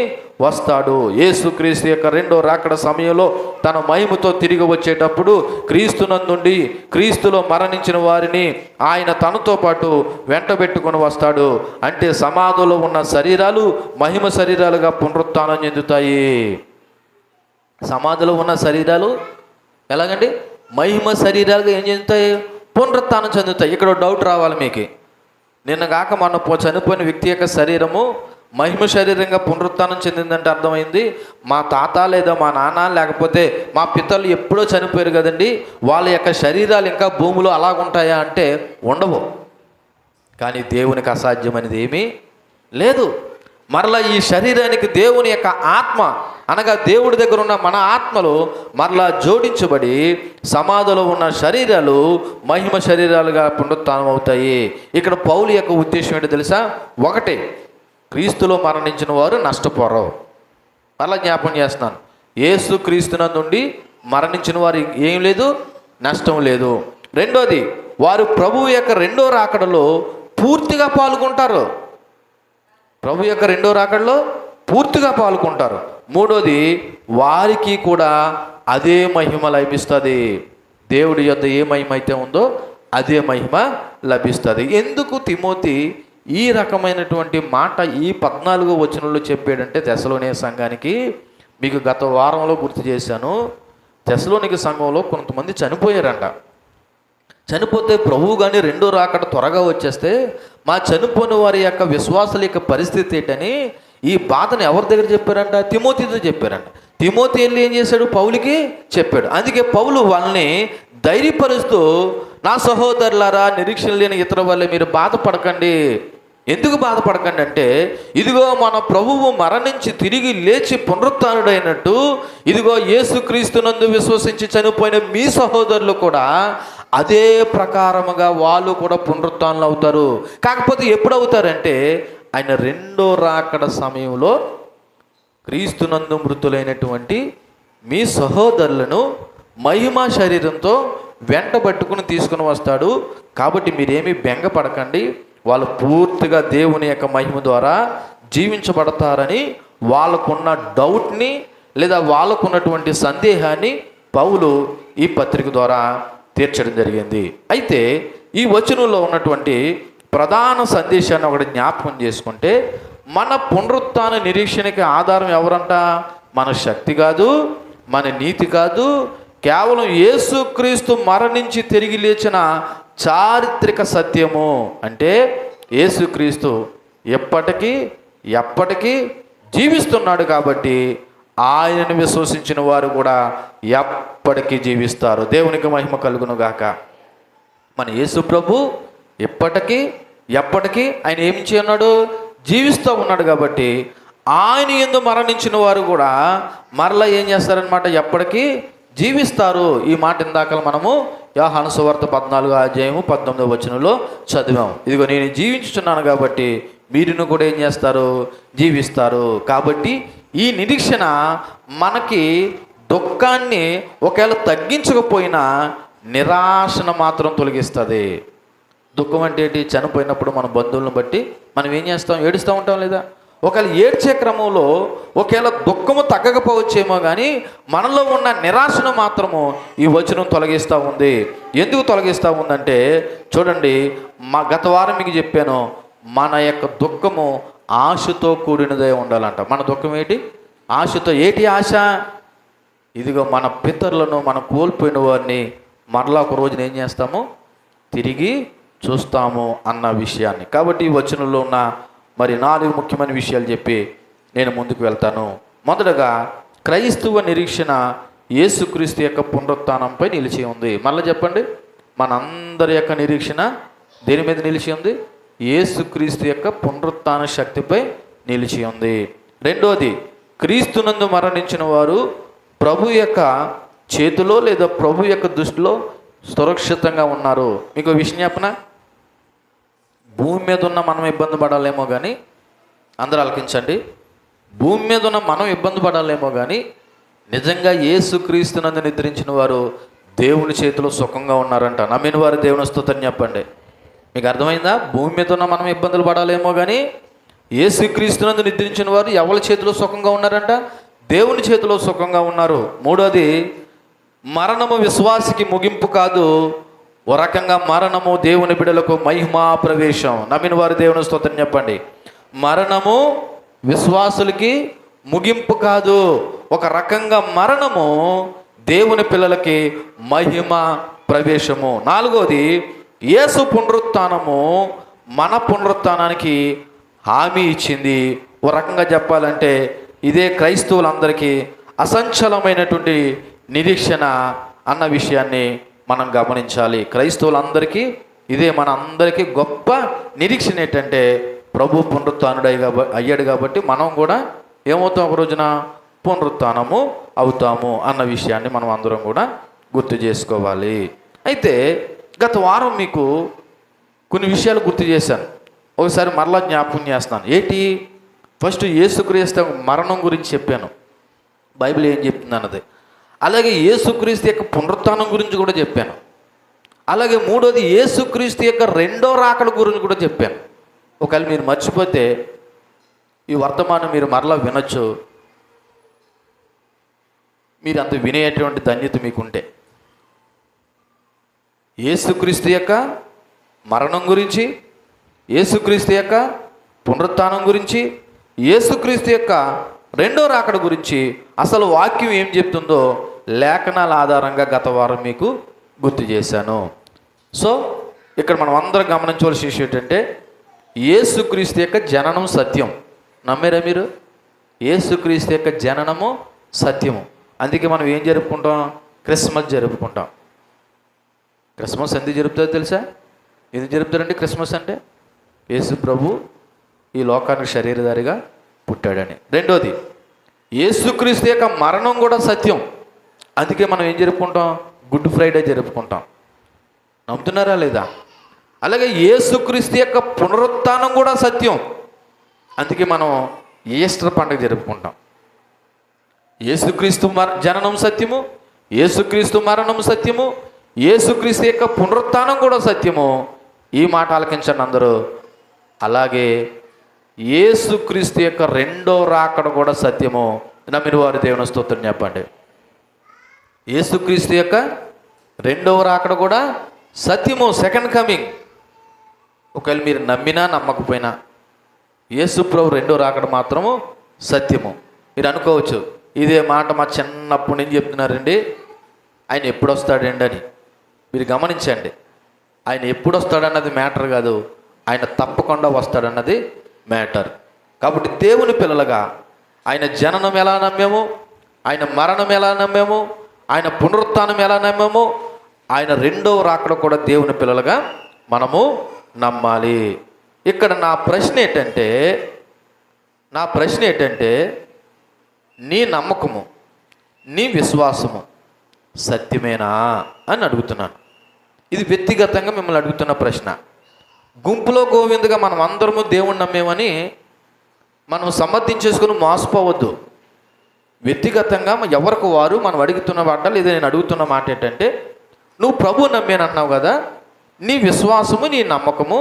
వస్తాడు. యేసుక్రీస్తు యొక్క రెండో రాకడ సమయంలో తన మహిమతో తిరిగి వచ్చేటప్పుడు క్రీస్తునందుండి క్రీస్తులో మరణించిన వారిని ఆయన తనతో పాటు వెంట పెట్టుకుని వస్తాడు. అంటే సమాధిలో ఉన్న శరీరాలు మహిమ శరీరాలుగా పునరుత్థానం చెందుతాయి. సమాధిలో ఉన్న శరీరాలు ఎలాగండి? మహిమ శరీరాలుగా ఏం చెందుతాయి? పునరుత్థానం చెందుతాయి. ఇక్కడ డౌట్ రావాలి మీకు. నిన్న కాక మొన్న చనిపోయిన వ్యక్తి యొక్క శరీరము మహిమ శరీరంగా పునరుత్థానం చెందిందంటే అర్థమైంది, మా తాత లేదా మా నాన్న లేకపోతే మా పితలు ఎప్పుడో చనిపోయారు కదండి, వాళ్ళ యొక్క శరీరాలు ఇంకా భూమిలో అలాగుంటాయా అంటే ఉండవు. కానీ దేవునికి అసాధ్యమైనది ఏమీ లేదు. మరలా ఈ శరీరానికి దేవుని యొక్క ఆత్మ అనగా దేవుడి దగ్గర ఉన్న మన ఆత్మలు మరలా జోడించబడి సమాధిలో ఉన్న శరీరాలు మహిమ శరీరాలుగా పునరుత్థానం అవుతాయి. ఇక్కడ పౌలు యొక్క ఉద్దేశం ఏంటో తెలుసా? ఒకటి, క్రీస్తులో మరణించిన వారు నష్టపోరు. మరలా జ్ఞాపకం చేస్తున్నాను, యేసు క్రీస్తునందుండి మరణించిన వారు ఏం లేదు, నష్టం లేదు. రెండోది, వారు ప్రభువు యొక్క రెండో రాకడలో పూర్తిగా పాల్గొంటారు. ప్రభు యొక్క రెండో రాకడలో పూర్తిగా పాల్గొంటారు. మూడోది, వారికి కూడా అదే మహిమ లభిస్తుంది. దేవుడి యొద్ద ఏ మహిమ అయితే ఉందో అదే మహిమ లభిస్తుంది. ఎందుకు తిమోతి ఈ రకమైనటువంటి మాట ఈ 14వ వచనంలో చెప్పాడంటే తెస్సలోనిక సంఘానికి, మీకు గత వారంలో గుర్తు చేశాను, తెస్సలోనిక సంఘంలో కొంతమంది చనిపోయారంట. చనిపోతే ప్రభువు కానీ రెండో రాకడ త్వరగా వచ్చేస్తే మా చనిపోయిన వారి యొక్క విశ్వాసాల యొక్క పరిస్థితి ఏంటని ఈ బాధను ఎవరి దగ్గర చెప్పారంట? తిమోతితో చెప్పారంట. తిమోతి వెళ్ళి ఏం చేశాడు? పౌలుకి చెప్పాడు. అందుకే పౌలు వాళ్ళని ధైర్యపరుస్తూ, నా సహోదరులారా, నిరీక్షణ లేని ఇతర వల్లే మీరు బాధపడకండి. ఎందుకు బాధపడకండి అంటే, ఇదిగో మన ప్రభువు మరణించి తిరిగి లేచి పునరుత్థానుడైనట్టు, ఇదిగో యేసుక్రీస్తునందు విశ్వసించి చనిపోయిన మీ సహోదరులు కూడా అదే ప్రకారముగా వాళ్ళు కూడా పునరుత్థానులు అవుతారు. కాకపోతే ఎప్పుడు అవుతారంటే, ఆయన రెండో రాకడ సమయంలో క్రీస్తునందు మృతులైనటువంటి మీ సహోదరులను మహిమా శరీరంతో వెంటబట్టుకుని తీసుకుని వస్తాడు. కాబట్టి మీరేమీ బెంగపడకండి, వాళ్ళు పూర్తిగా దేవుని యొక్క మహిమ ద్వారా జీవించబడతారని వాళ్ళకున్న డౌట్ని లేదా వాళ్ళకున్నటువంటి సందేహాన్ని పౌలు ఈ పత్రిక ద్వారా తీర్చడం జరిగింది. అయితే ఈ వచనంలో ఉన్నటువంటి ప్రధాన సందేశాన్ని ఒకటి జ్ఞాపకం చేసుకుంటే, మన పునరుత్థాన నిరీక్షణకి ఆధారం ఎవరంట? మన శక్తి కాదు, మన నీతి కాదు, కేవలం యేసుక్రీస్తు మరణించి తిరిగి లేచిన చారిత్రక సత్యము. అంటే యేసుక్రీస్తు ఎప్పటికీ జీవిస్తున్నాడు కాబట్టి ఆయనను విశ్వసించిన వారు కూడా ఎప్పటికీ జీవిస్తారు. దేవునికి మహిమ కలుగును గాక. మన యేసు ప్రభు ఎప్పటికీ ఆయన ఏమి చేయన్నాడు? జీవిస్తూ ఉన్నాడు కాబట్టి ఆయన యందు మరణించిన వారు కూడా మరలా ఏం చేస్తారనమాట? ఎప్పటికీ జీవిస్తారు. ఈ మాట ఇందాక మనము యోహాను సువార్త 14:19 చదివాం. ఇదిగో నేను జీవించుచున్నాను కాబట్టి మీరును కూడా ఏం చేస్తారు? జీవిస్తారు. కాబట్టి ఈ నిరీక్షణ మనకి దుఃఖాన్ని ఒకవేళ తగ్గించకపోయినా నిరాశను మాత్రం తొలగిస్తుంది. దుఃఖం అంటే ఏంటి? చనిపోయినప్పుడు మన బంధువులను బట్టి మనం ఏం చేస్తాం? ఏడుస్తూ ఉంటాం లేదా? ఒకవేళ ఏడ్చే క్రమంలో ఒకవేళ దుఃఖము తగ్గకపోవచ్చేమో కానీ మనలో ఉన్న నిరాశను మాత్రము ఈ వచనం తొలగిస్తూ ఉంది. ఎందుకు తొలగిస్తూ ఉందంటే చూడండి, గత వారం మీకు చెప్పాను, మన యొక్క దుఃఖము ఆశతో కూడినదే ఉండాలంట. మన దుఃఖం ఏంటి? ఆశతో. ఏంటి ఆశ? ఇదిగో మన పితరులను మనం కోల్పోయిన వారిని మరలా ఒక రోజున ఏం చేస్తాము? తిరిగి చూస్తాము అన్న విషయాన్ని. కాబట్టి ఈ వచనంలో ఉన్న మరి 4 ముఖ్యమైన విషయాలు చెప్పి నేను ముందుకు వెళ్తాను. మొదటగా క్రైస్తవ నిరీక్షణ యేసుక్రీస్తు యొక్క పునరుత్థానంపై నిలిచి ఉంది. మళ్ళీ చెప్పండి, మనందరి యొక్క నిరీక్షణ దేని మీద నిలిచి ఉంది? యేసుక్రీస్తు యొక్క పునరుత్థాన శక్తిపై నిలిచి ఉంది. రెండోది, క్రీస్తునందు మరణించిన వారు ప్రభు యొక్క చేతిలో లేదా ప్రభు యొక్క దృష్టిలో సురక్షితంగా ఉన్నారు. మీకు విషయం చెప్పనా? భూమి మీద ఉన్న మనం ఇబ్బంది పడాలేమో కానీ, అందరూ ఆలకించండి, భూమి మీద ఉన్న మనం ఇబ్బంది పడాలేమో కానీ నిజంగా యేసుక్రీస్తునందు నిద్రించిన వారు దేవుని చేతిలో సుఖంగా ఉన్నారంట. నమ్మిన వారు దేవుని స్తుతిని చెప్పండి. మీకు అర్థమైందా? భూమి మీద ఉన్న మనం ఇబ్బందులు పడాలేమో కానీ యేసుక్రీస్తునందు నిద్రించిన వారు ఎవరి చేతిలో సుఖంగా ఉన్నారంట? దేవుని చేతిలో సుఖంగా ఉన్నారు. మూడోది, మరణము విశ్వాసికి ముగింపు కాదు, ఓ రకంగా మరణము దేవుని బిడ్డలకు మహిమా ప్రవేశం. నమ్మిన వారు దేవుని స్తుతిని చెప్పండి. మరణము విశ్వాసులకి ముగింపు కాదు, ఒక రకంగా మరణము దేవుని పిల్లలకి మహిమ ప్రవేశము. నాలుగోది, యేసు పునరుత్థానము మన పునరుత్థానానికి హామీ ఇచ్చింది. ఓ రకంగా చెప్పాలంటే ఇదే క్రైస్తవులందరికీ అసంచలమైనటువంటి నిరీక్షణ అన్న విషయాన్ని మనం గమనించాలి. క్రైస్తవులందరికీ ఇదే మన అందరికీ గొప్ప నిరీక్షణ. ఏంటంటే ప్రభు పునరుత్థానుడు అయ్యాడు కాబట్టి మనం కూడా ఏమవుతాం? ఒక రోజున పునరుత్థానము అవుతాము అన్న విషయాన్ని మనం అందరం కూడా గుర్తు చేసుకోవాలి. అయితే గత వారం మీకు కొన్ని విషయాలు గుర్తు చేశాను, ఒకసారి మరలా జ్ఞాపకం చేస్తున్నాను. ఏంటి? ఫస్ట్ యేసుక్రీస్తు మరణం గురించి చెప్పాను, బైబిల్ ఏం చెప్తుంది అన్నది. అలాగే యేసుక్రీస్తు యొక్క పునరుత్థానం గురించి కూడా చెప్పాను. అలాగే మూడోది, యేసుక్రీస్తు యొక్క రెండో రాకడ గురించి కూడా చెప్పాను. ఒకవేళ మీరు మర్చిపోతే ఈ వర్తమానం మీరు మరలా వినొచ్చు, మీరు అంత వినేటువంటి ధన్యత మీకుంటే. యేసుక్రీస్తు యొక్క మరణం గురించి, యేసుక్రీస్తు యొక్క పునరుత్థానం గురించి, యేసుక్రీస్తు యొక్క రెండో రాకడ గురించి అసలు వాక్యం ఏం చెప్తుందో లేఖనాల ఆధారంగా గత వారం మీకు గుర్తు చేశాను. సో ఇక్కడ మనం అందరం గమనించవలసిన విషయం ఏంటంటే యేసుక్రీస్తు యొక్క జననం సత్యం. నమ్మారా మీరు? యేసుక్రీస్తు యొక్క జననము సత్యము. అందుకే మనం ఏం జరుపుకుంటాం? క్రిస్మస్ జరుపుకుంటాం. క్రిస్మస్ ఎందుకు జరుపుతారో తెలుసా? ఎందుకు జరుపుతారండి క్రిస్మస్ అంటే? యేసు ప్రభు ఈ లోకానికి శరీరధారిగా పుట్టాడని. రెండోది, యేసుక్రీస్తు యొక్క మరణం కూడా సత్యం. అందుకే మనం ఏం జరుపుకుంటాం? గుడ్ ఫ్రైడే జరుపుకుంటాం. నమ్ముతున్నారా లేదా? అలాగే యేసుక్రీస్తు యొక్క పునరుత్థానం కూడా సత్యం. అందుకే మనం ఈస్టర్ పండుగ జరుపుకుంటాం. యేసుక్రీస్తు జననం సత్యము, యేసుక్రీస్తు మరణం సత్యము, యేసుక్రీస్తు యొక్క పునరుత్థానం కూడా సత్యము. ఈ మాట ఆలకించండి అందరూ. అలాగే యేసుక్రీస్తు యొక్క రెండో రాకడ కూడా సత్యము. నమ్మిన వారు దేవుని స్తోత్రం చెప్పండి. యేసుక్రీస్తు యొక్క రెండవ రాకడ కూడా సత్యము, సెకండ్ కమింగ్. ఒకవేళ మీరు నమ్మినా నమ్మకపోయినా యేసు ప్రభు రెండో రాకడ మాత్రము సత్యము. మీరు అనుకోవచ్చు, ఇదే మాట మా చిన్నప్పటి నుంచి చెప్తున్నారండి, ఆయన ఎప్పుడు వస్తాడండి అని. మీరు గమనించండి, ఆయన ఎప్పుడు వస్తాడన్నది మ్యాటర్ కాదు, ఆయన తప్పకుండా వస్తాడన్నది మ్యాటర్. కాబట్టి దేవుని పిల్లలుగా ఆయన జననం ఎలా నమ్మాము, ఆయన మరణం ఎలా నమ్మాము, ఆయన పునరుత్థానం ఎలా నమ్మాము, ఆయన రెండవ రాకడ కూడా దేవుని పిల్లలుగా మనము నమ్మాలి. ఇక్కడ నా ప్రశ్న ఏంటంటే నీ నమ్మకము, నీ విశ్వాసము సత్యమేనా అని అడుగుతున్నాను. ఇది వ్యక్తిగతంగా మిమ్మల్ని అడుగుతున్న ప్రశ్న. గుంపులో గోవిందుగా మనం అందరము దేవుణ్ణి నమ్మేమని మనం సమర్థించేసుకుని మోసపోవద్దు. వ్యక్తిగతంగా ఎవరికి వారు మనం అడుగుతున్న మాట, లేదా నేను అడుగుతున్న మాట ఏంటంటే, నువ్వు ప్రభు నమ్మేనన్నావు కదా, నీ విశ్వాసము, నీ నమ్మకము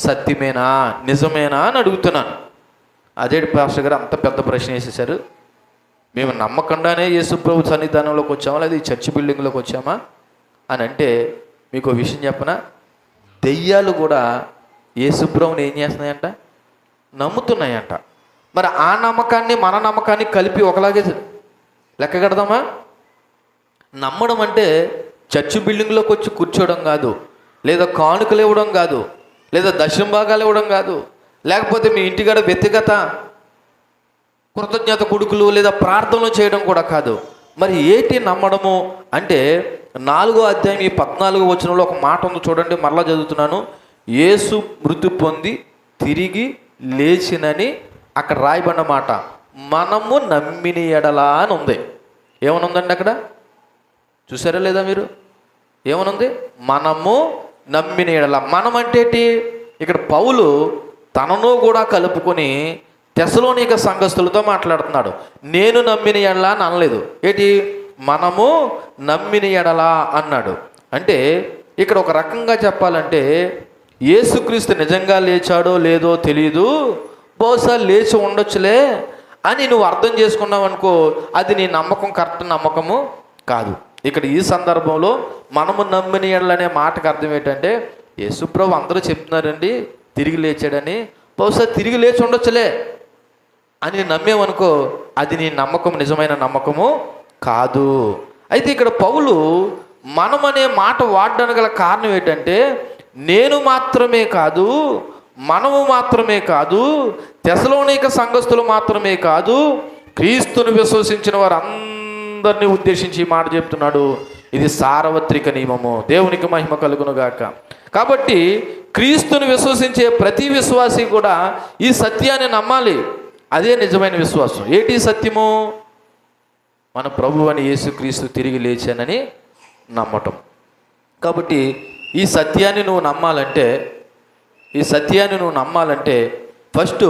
సత్యమేనా, నిజమేనా అని అడుగుతున్నాను. అదే పాస్టర్ గారు అంత పెద్ద ప్రశ్న వేసేసారు. మేము నమ్మకుండానే యేసు ప్రభు సన్నిధానంలోకి వచ్చామా, లేదా ఈ చర్చి బిల్డింగ్లోకి వచ్చామా అని అంటే, మీకు ఒక విషయం చెప్పనా, దెయ్యాలు కూడా యేసు ప్రభుని ఏం చేస్తున్నాయంట? నమ్ముతున్నాయంట. మరి ఆ నమ్మకాన్ని మన నమ్మకాన్ని కలిపి ఒకలాగే లెక్క కడదామా? నమ్మడం అంటే చర్చి బిల్డింగ్లోకి వచ్చి కూర్చోవడం కాదు, లేదా కానుకలు ఇవ్వడం కాదు, లేదా దశమ భాగాలు ఇవ్వడం కాదు, లేకపోతే మీ ఇంటికాడ వ్యక్తిగత కృతజ్ఞత కొడుకులు లేదా ప్రార్థనలు చేయడం కూడా కాదు. మరి ఏంటి నమ్మడము అంటే, 4వ అధ్యాయం 14వ వచనంలో ఒక మాట ఉంది చూడండి, మరలా చదువుతున్నాను. యేసు మృతి పొంది తిరిగి లేచినని అక్కడ రాయబడిన మాట మనము నమ్మిన ఎడలా అని ఉంది. ఏమనుందండి అక్కడ? చూసారా లేదా మీరు? ఏమనుంది? మనము నమ్మిన ఎడల. మనం అంటే ఏంటి? ఇక్కడ పౌలు తనను కూడా కలుపుకొని తెస్సలోనిక సంఘస్థులతో మాట్లాడుతున్నాడు. నేను నమ్మిన ఎడల అని అనలేదు. ఏంటి? మనము నమ్మిన ఎడల అన్నాడు. అంటే ఇక్కడ ఒక రకంగా చెప్పాలంటే, యేసుక్రీస్తు నిజంగా లేచాడో లేదో తెలియదు, బహుశా లేచి ఉండొచ్చులే అని నువ్వు అర్థం చేసుకున్నావు అనుకో, అది నీ నమ్మకం కరెక్ట్ నమ్మకము కాదు. ఇక్కడ ఈ సందర్భంలో మనము నమ్మిన ఎడల అనే మాటకు అర్థం ఏంటంటే, యేసుప్రభు అందరూ చెప్తున్నారండి తిరిగి లేచాడని, బహుశా తిరిగి లేచి ఉండొచ్చులే అని నమ్మేమనుకో, అది నీ నమ్మకం నిజమైన నమ్మకము కాదు. అయితే ఇక్కడ పౌలు మనం అనే మాట వాడడానికి గల కారణం ఏంటంటే, నేను మాత్రమే కాదు, మనము మాత్రమే కాదు, తెస్సలోనిక సంఘస్థులు మాత్రమే కాదు, క్రీస్తును విశ్వసించిన వారు అందరినీ ఉద్దేశించి ఈ మాట చెప్తున్నాడు. ఇది సార్వత్రిక నియమము. దేవునికి మహిమ కలుగును గాక. కాబట్టి క్రీస్తును విశ్వసించే ప్రతి విశ్వాసి కూడా ఈ సత్యాన్ని నమ్మాలి. అదే నిజమైన విశ్వాసం. ఏంటి సత్యము? మన ప్రభువు అని యేసుక్రీస్తు తిరిగి లేచానని నమ్మటం. కాబట్టి ఈ సత్యాన్ని నువ్వు నమ్మాలంటే ఫస్ట్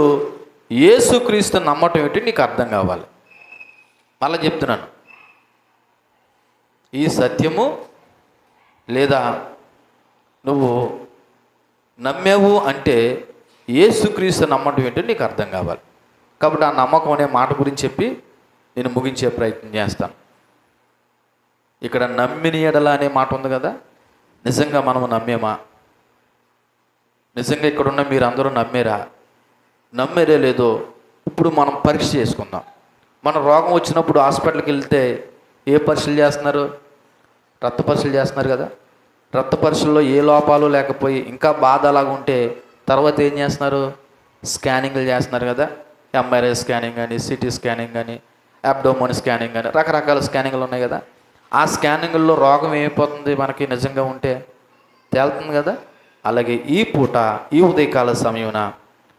యేసుక్రీస్తు నమ్మటం ఏంటి నీకు అర్థం కావాలి. మళ్ళీ చెప్తున్నాను, ఈ సత్యము లేదా నువ్వు నమ్మావు అంటే యేసుక్రీస్తు నమ్మటం ఏంటో నీకు అర్థం కావాలి. కాబట్టి ఆ నమ్మకం అనే మాట గురించి చెప్పి నేను ముగించే ప్రయత్నం చేస్తాను. ఇక్కడ నమ్మిన ఎడల అనే మాట ఉంది కదా, నిజంగా మనము నమ్మేమా? నిజంగా ఇక్కడున్న మీరు అందరూ నమ్మేరే లేదో ఇప్పుడు మనం పరీక్ష చేసుకుందాం. మన రోగం వచ్చినప్పుడు హాస్పిటల్కి వెళ్తే ఏ పరీక్షలు చేస్తున్నారు? రక్త పరీక్షలు చేస్తున్నారు కదా. రక్త పరీక్షల్లో ఏ లోపాలు లేకపోయి ఇంకా బాధ అలాగా ఉంటే తర్వాత ఏం చేస్తున్నారు? స్కానింగ్లు చేస్తున్నారు కదా. ఎంఆర్ఐ స్కానింగ్ కానీ, సిటీ స్కానింగ్ కానీ, అబ్డోమోన్ స్కానింగ్ కానీ, రకరకాల స్కానింగ్లు ఉన్నాయి కదా. ఆ స్కానింగ్ల్లో రోగం ఏమైపోతుంది మనకి నిజంగా ఉంటే తేలుతుంది కదా. అలాగే ఈ పూట ఈ ఉదయకాల సమయమున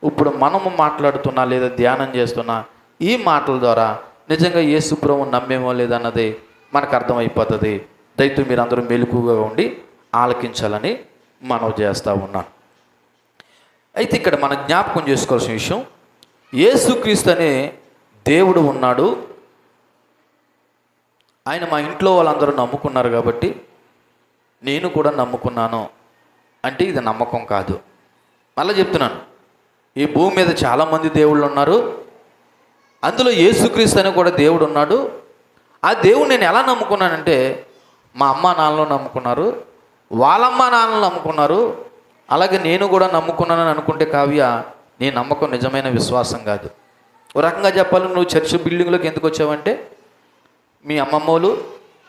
ఇప్పుడు మనము మాట్లాడుతున్నా లేదా ధ్యానం చేస్తున్నా ఈ మాటల ద్వారా నిజంగా యేసు ప్రభువుని నమ్మేమో లేదన్నది మనకు అర్థమైపోతుంది. దయతో మీరు అందరూ మెలకుగా ఉండి ఆలకించాలని మనవి చేస్తూ ఉన్నాను. అయితే ఇక్కడ మనం జ్ఞాపకం చేసుకోవాల్సిన విషయం, యేసుక్రీస్తు అనే దేవుడు ఉన్నాడు. ఆయన మా ఇంట్లో వాళ్ళందరూ నమ్ముకున్నారు కాబట్టి నేను కూడా నమ్ముకున్నాను అంటే ఇది నమ్మకం కాదు. మళ్ళీ చెప్తున్నాను, ఈ భూమి మీద చాలామంది దేవుళ్ళు ఉన్నారు, అందులో యేసుక్రీస్తు అని కూడా దేవుడు ఉన్నాడు. ఆ దేవుడు నేను ఎలా నమ్ముకున్నానంటే మా అమ్మ నాన్నలు నమ్ముకున్నారు, వాళ్ళమ్మ నాన్నలు నమ్ముకున్నారు, అలాగే నేను కూడా నమ్ముకున్నానని అనుకుంటే కావ్య నీ నమ్మకం నిజమైన విశ్వాసం కాదు. ఓ రకంగా చెప్పాలి, నువ్వు చర్చ్ బిల్డింగ్లోకి ఎందుకు వచ్చావంటే మీ అమ్మమ్మోళ్ళు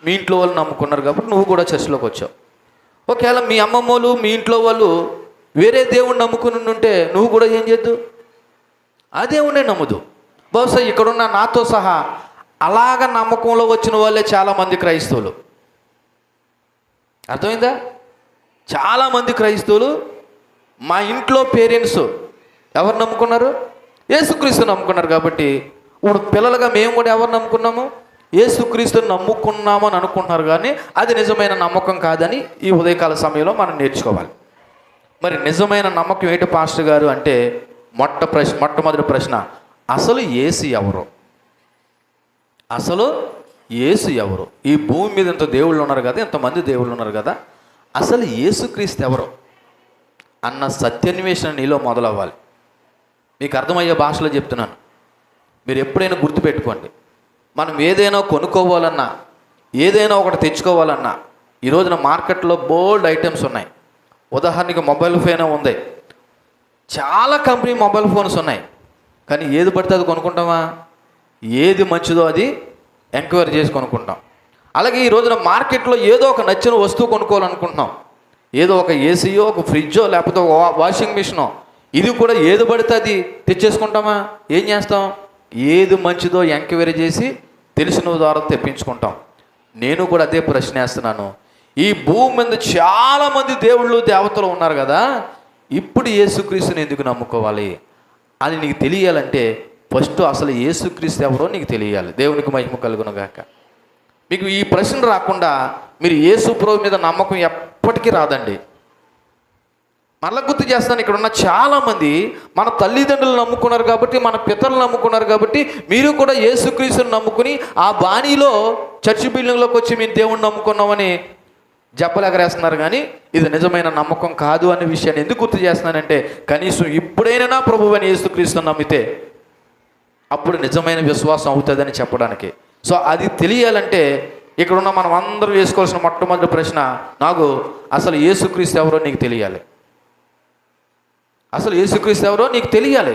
మీ ఇంట్లో వాళ్ళు నమ్ముకున్నారు కాబట్టి నువ్వు కూడా చర్చిలోకి వచ్చావు. ఒకవేళ మీ అమ్మమ్మోళ్ళు మీ ఇంట్లో వాళ్ళు వేరే దేవుణ్ణి నమ్ముకుని ఉంటే నువ్వు కూడా ఏం చేద్దు, ఆ దేవుణ్ణే నమ్ముదు. బహుశా ఇక్కడున్న నాతో సహా అలాగ నమ్మకంలో వచ్చిన వాళ్ళే చాలామంది క్రైస్తవులు. అర్థమైందా? చాలామంది క్రైస్తవులు మా ఇంట్లో పేరెంట్స్ ఎవరు నమ్ముకున్నారు? యేసుక్రీస్తు నమ్ముకున్నారు. కాబట్టి ఇప్పుడు పిల్లలుగా మేము కూడా ఎవరు నమ్ముకున్నాము? యేసుక్రీస్తుని నమ్ముకున్నాము అని అనుకుంటున్నారు, కానీ అది నిజమైన నమ్మకం కాదని ఈ ఉదయకాల సమయంలో మనం నేర్చుకోవాలి. మరి నిజమైన నమ్మకం ఏంటి పాస్టర్ గారు అంటే మొట్టమొదటి ప్రశ్న, అసలు యేసు ఎవరు? అసలు యేసు ఎవరు? ఈ భూమి మీద ఇంత దేవుళ్ళు ఉన్నారు కదా, ఇంతమంది దేవుళ్ళు ఉన్నారు కదా, అసలు యేసుక్రీస్తు ఎవరు అన్న సత్యాన్వేషణ నీలో మొదలవ్వాలి. మీకు అర్థమయ్యే భాషలో చెప్తున్నాను. మీరు ఎప్పుడైనా గుర్తుపెట్టుకోండి, మనం ఏదైనా కొనుక్కోవాలన్నా ఏదైనా ఒకటి తెచ్చుకోవాలన్నా ఈ రోజున మార్కెట్లో బోల్డ్ ఐటమ్స్ ఉన్నాయి. ఉదాహరణకి మొబైల్ ఫోన్ ఉంది, చాలా కంపెనీ మొబైల్ ఫోన్స్ ఉన్నాయి, కానీ ఏది పడితే అది కొనుక్కుంటామా? ఏది మంచిదో అది ఎంక్వైరీ చేసి కొనుక్కుంటాం. అలాగే ఈ రోజున మార్కెట్లో ఏదో ఒక నచ్చిన వస్తువు కొనుక్కోవాలనుకుంటున్నాం, ఏదో ఒక ఏసీయో ఒక ఫ్రిడ్జో లేకపోతే ఒక వాషింగ్ మిషనో, ఇది కూడా ఏది పడితే అది తెచ్చేసుకుంటామా? ఏం చేస్తాం? ఏది మంచిదో ఎంక్వైరీ చేసి తెలిసిన ద్వారా తెప్పించుకుంటాం. నేను కూడా అదే ప్రశ్న వేస్తున్నాను. ఈ భూమి మీద చాలామంది దేవుళ్ళు దేవతలు ఉన్నారు కదా, ఇప్పుడు యేసుక్రీస్తుని ఎందుకు నమ్ముకోవాలి అని నీకు తెలియాలంటే ఫస్ట్ అసలు యేసుక్రీస్తు ఎవరో నీకు తెలియాలి. దేవునికి మహిమ కలుగును గాక. మీకు ఈ ప్రశ్న రాకుండా మీరు యేసు ప్రభు మీద నమ్మకం ఎప్పటికీ రాదండి. మళ్ళీ గుర్తు చేస్తాను, ఇక్కడ ఉన్న చాలామంది మన తల్లిదండ్రులు నమ్ముకున్నారు కాబట్టి, మన పితరులు నమ్ముకున్నారు కాబట్టి మీరు కూడా యేసుక్రీస్తుని నమ్ముకుని ఆ బాణీలో చర్చి బిల్డింగ్లోకి వచ్చి మేము దేవుణ్ణి నమ్ముకున్నామని జబ్బలెగరేస్తున్నారు. కానీ ఇది నిజమైన నమ్మకం కాదు అనే విషయాన్ని ఎందుకు గుర్తు చేస్తున్నానంటే, కనీసం ఇప్పుడైనా ప్రభువైన యేసుక్రీస్తుని నమ్మితే అప్పుడు నిజమైన విశ్వాసం అవుతుందని చెప్పడానికి. సో అది తెలియాలంటే ఇక్కడున్న మనం అందరూ వేసుకోవాల్సిన మొట్టమొదటి ప్రశ్న, నాకు అసలు యేసుక్రీస్తు ఎవరో నీకు తెలియాలి. అసలు యేసుక్రీస్తు ఎవరో నీకు తెలియాలి.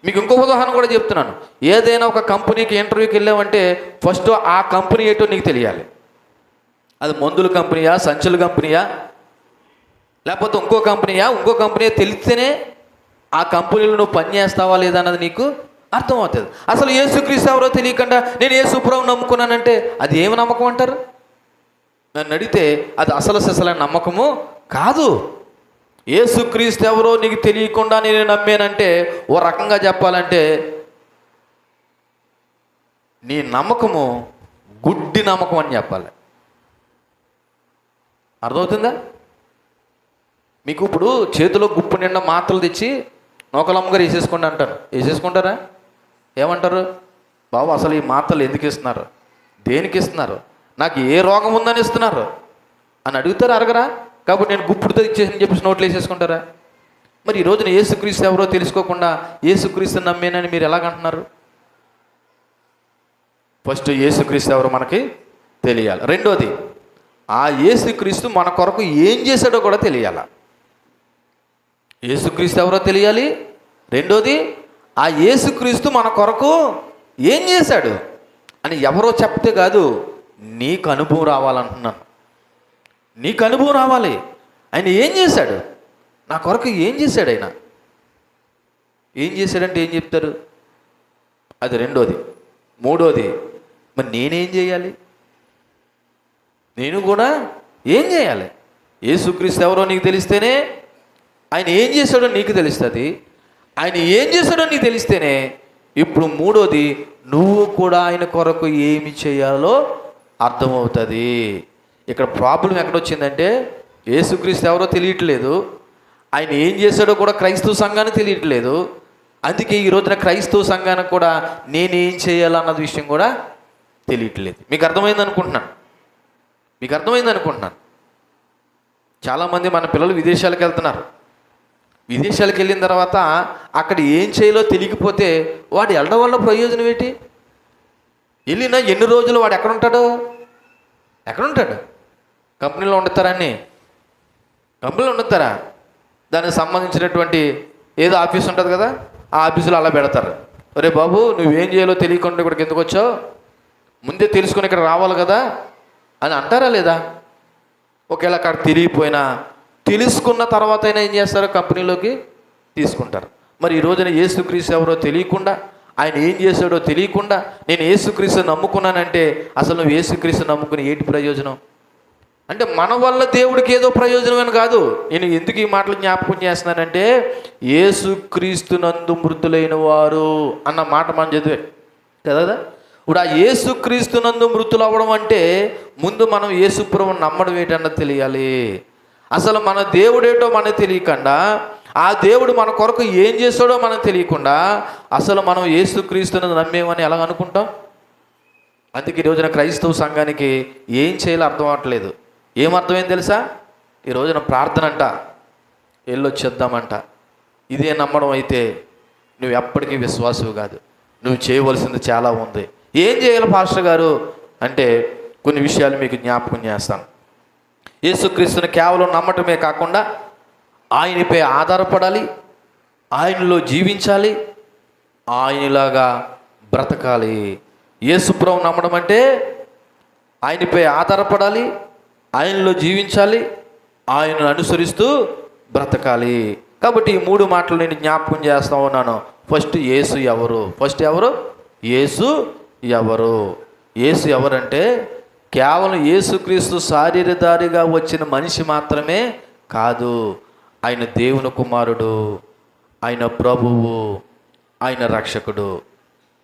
మీకు ఇంకో ఉదాహరణ కూడా చెప్తున్నాను. ఏదైనా ఒక కంపెనీకి ఇంటర్వ్యూకి వెళ్ళామంటే ఫస్ట్ ఆ కంపెనీ ఏంటో నీకు తెలియాలి. అది మందుల కంపెనీయా, సంచుల కంపెనీయా, లేకపోతే ఇంకో కంపెనీ తెలిస్తేనే ఆ కంపెనీలో నువ్వు పని చేస్తావా లేదా అన్నది నీకు అర్థమవుతుంది. అసలు యేసుక్రీస్తు ఎవరో తెలియకుండా నేను యేసు ప్రభువుని నమ్ముకున్నానంటే అది ఏమి నమ్మకం అంటారు? నన్ను అడిగితే అది అసలు సిసలైన నమ్మకము కాదు. యేసుక్రీస్తు ఎవరో నీకు తెలియకుండా నేను నమ్మానంటే ఓ రకంగా చెప్పాలంటే నీ నమ్మకము గుడ్డి నమ్మకం అని చెప్పాలి. అర్థమవుతుందా? మీకు ఇప్పుడు చేతిలో గుప్పు నిండా మాత్రలు తెచ్చి నూకలమ్మగారు వేసేసుకోండి అంటారు. వేసేసుకుంటారా? ఏమంటారు? బాబు అసలు ఈ మాత్రలు ఎందుకు ఇస్తున్నారు, దేనికి ఇస్తున్నారు, నాకు ఏ రోగం ఉందని ఇస్తున్నారు అని అడుగుతారు, అడగరా? కాబట్టి నేను గుప్పుడుతో ఇచ్చేసి చెప్పేసి నోట్లు వేసేసుకుంటారా? మరి ఈ రోజున యేసుక్రీస్తు ఎవరో తెలుసుకోకుండా యేసుక్రీస్తుని నమ్మేనని మీరు ఎలాగంటున్నారు? ఫస్ట్ యేసుక్రీస్తు ఎవరో మనకి తెలియాలి. రెండోది, ఆ యేసుక్రీస్తు మన కొరకు ఏం చేశాడో కూడా తెలియాలి. యేసుక్రీస్తు ఎవరో తెలియాలి. రెండోది, ఆ యేసుక్రీస్తు మన కొరకు ఏం చేశాడు అని ఎవరో చెప్తే కాదు, నీకు అనుభవం రావాలంటున్నాను. నీకు అనుభవం రావాలి. ఆయన ఏం చేశాడు, నా కొరకు ఏం చేశాడు, ఆయన ఏం చేశాడంటే ఏం చెప్తారు? అది రెండోది. మూడోది, మరి నేనేం చేయాలి? నేను కూడా ఏం చేయాలి? యేసుక్రీస్తు ఎవరో నీకు తెలిస్తేనే ఆయన ఏం చేశాడో నీకు తెలుస్తుంది. ఆయన ఏం చేశాడో నీకు తెలిస్తేనే ఇప్పుడు మూడోది నువ్వు కూడా ఆయన కొరకు ఏమి చేయాలో అర్థమవుతుంది. ఇక్కడ ప్రాబ్లం ఎక్కడొచ్చిందంటే యేసుక్రీస్తు ఎవరో తెలియట్లేదు, ఆయన ఏం చేశాడో కూడా క్రైస్తవ సంఘానికి తెలియట్లేదు. అందుకే ఈ రోజున క్రైస్తవ సంఘానికి కూడా నేనేం చేయాలన్నది విషయం కూడా తెలియట్లేదు. మీకు అర్థమైంది అనుకుంటున్నాను. చాలామంది మన పిల్లలు విదేశాలకు వెళ్తున్నారు. విదేశాలకు వెళ్ళిన తర్వాత అక్కడ ఏం చేయాలో తెలియకపోతే వాడు వెళ్ళడం వల్ల ప్రయోజనం ఏంటి? వెళ్ళినా ఎన్ని రోజులు వాడు ఎక్కడుంటాడు? కంపెనీలో వండుతారని? కంపెనీలో వండుతారా? దానికి సంబంధించినటువంటి ఏదో ఆఫీస్ ఉంటుంది కదా, ఆ ఆఫీసులో అలా పెడతారు. ఒరే బాబు, నువ్వేం చేయాలో తెలియకుండా ఇక్కడికి ఎందుకు వచ్చావు? ముందే తెలుసుకొని ఇక్కడ రావాలి కదా అని అంటారా లేదా? ఒకవేళ అక్కడ తిరిగిపోయినా తెలుసుకున్న తర్వాత అయినా ఏం చేస్తారు? కంపెనీలోకి తీసుకుంటారు. మరి ఈ రోజున యేసుక్రీస్తు ఎవరో తెలియకుండా, ఆయన ఏం చేశాడో తెలియకుండా నేను యేసుక్రీస్తు నమ్ముకున్నానంటే అసలు నువ్వు యేసుక్రీస్తు నమ్ముకుని ఏంటి ప్రయోజనం? అంటే మన వల్ల దేవుడికి ఏదో ప్రయోజనం అని కాదు. నేను ఎందుకు ఈ మాటలు జ్ఞాపకం చేస్తున్నానంటే యేసుక్రీస్తునందు మృతులైన వారు అన్న మాట మనం చదివే కదా. ఇప్పుడు ఆ యేసుక్రీస్తునందు మృతులు అవ్వడం అంటే ముందు మనం యేసుప్రభువుని నమ్మడం ఏంటన్నది తెలియాలి. అసలు మన దేవుడేటో మనకు తెలియకుండా, ఆ దేవుడు మన కొరకు ఏం చేస్తాడో మనకు తెలియకుండా అసలు మనం యేసుక్రీస్తుని నమ్మేమని ఎలా అనుకుంటాం? అందుకే ఈ రోజున క్రైస్తవ సంఘానికి ఏం చేయాలో అర్థం అవ్వట్లేదు. ఏమర్థమైంది తెలుసా? ఈ రోజున ప్రార్థన అంట, వెళ్ళొచ్చేద్దామంట. ఇదే నమ్మడం అయితే నువ్వు ఎప్పటికీ విశ్వాసవు కాదు. నువ్వు చేయవలసింది చాలా ఉంది. ఏం చేయాలి పాస్టర్ గారు అంటే కొన్ని విషయాలు మీకు జ్ఞాపకం చేస్తాను. యేసుక్రీస్తుని కేవలం నమ్మటమే కాకుండా ఆయనపై ఆధారపడాలి, ఆయనలో జీవించాలి, ఆయనలాగా బ్రతకాలి. యేసుప్రభువు నమ్మడం అంటే ఆయనపై ఆధారపడాలి, ఆయనలో జీవించాలి, ఆయనను అనుసరిస్తూ బ్రతకాలి. కాబట్టి ఈ మూడు మాటలు నేను జ్ఞాపకం చేస్తూ ఉన్నాను. ఫస్ట్ యేసు ఎవరు? యేసు ఎవరంటే కేవలం యేసుక్రీస్తు శారీరధారిగా వచ్చిన మనిషి మాత్రమే కాదు. ఆయన దేవుని కుమారుడు, ఆయన ప్రభువు, ఆయన రక్షకుడు.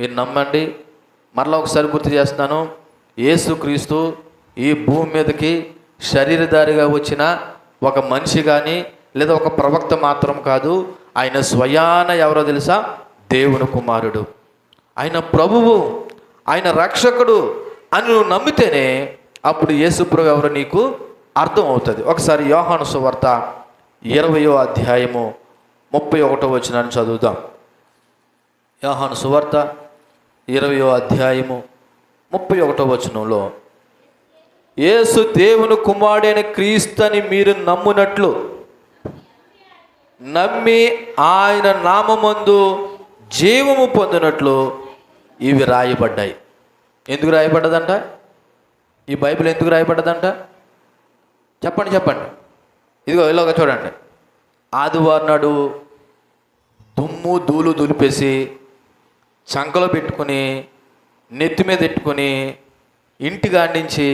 మీరు నమ్మండి. మరలా ఒకసారి గుర్తు చేస్తున్నాను, యేసుక్రీస్తు ఈ భూమి మీదకి శరీరధారిగా వచ్చిన ఒక మనిషి కానీ లేదా ఒక ప్రవక్త మాత్రం కాదు. ఆయన స్వయాన ఎవరో తెలుసా? దేవుని కుమారుడు, ఆయన ప్రభువు, ఆయన రక్షకుడు అని నువ్వు నమ్మితేనే అప్పుడు యేసుప్రభు ఎవరో నీకు అర్థం అవుతుంది. ఒకసారి యోహాను సువార్త 20వ అధ్యాయము 31వ వచనాన్ని చదువుదాం. యోహాను సువార్త 20వ అధ్యాయము 31వ వచనంలో, యేసు దేవుని కుమారుడైన క్రీస్తుని మీరు నమ్మునట్లు నమ్మి ఆయన నామమందు జీవము పొందినట్లు ఇవి రాయబడ్డాయి. ఎందుకు రాయబడ్డదంట? ఈ బైబిల్ ఎందుకు రాయబడ్డదంట? చెప్పండి. ఇదిగో ఇలాగ చూడండి. ఆదివారం నాడు దుమ్ము ధూళి దులిపేసి చంకలో పెట్టుకుని నెత్తి మీద పెట్టుకుని ఇంటికాడి నుంచి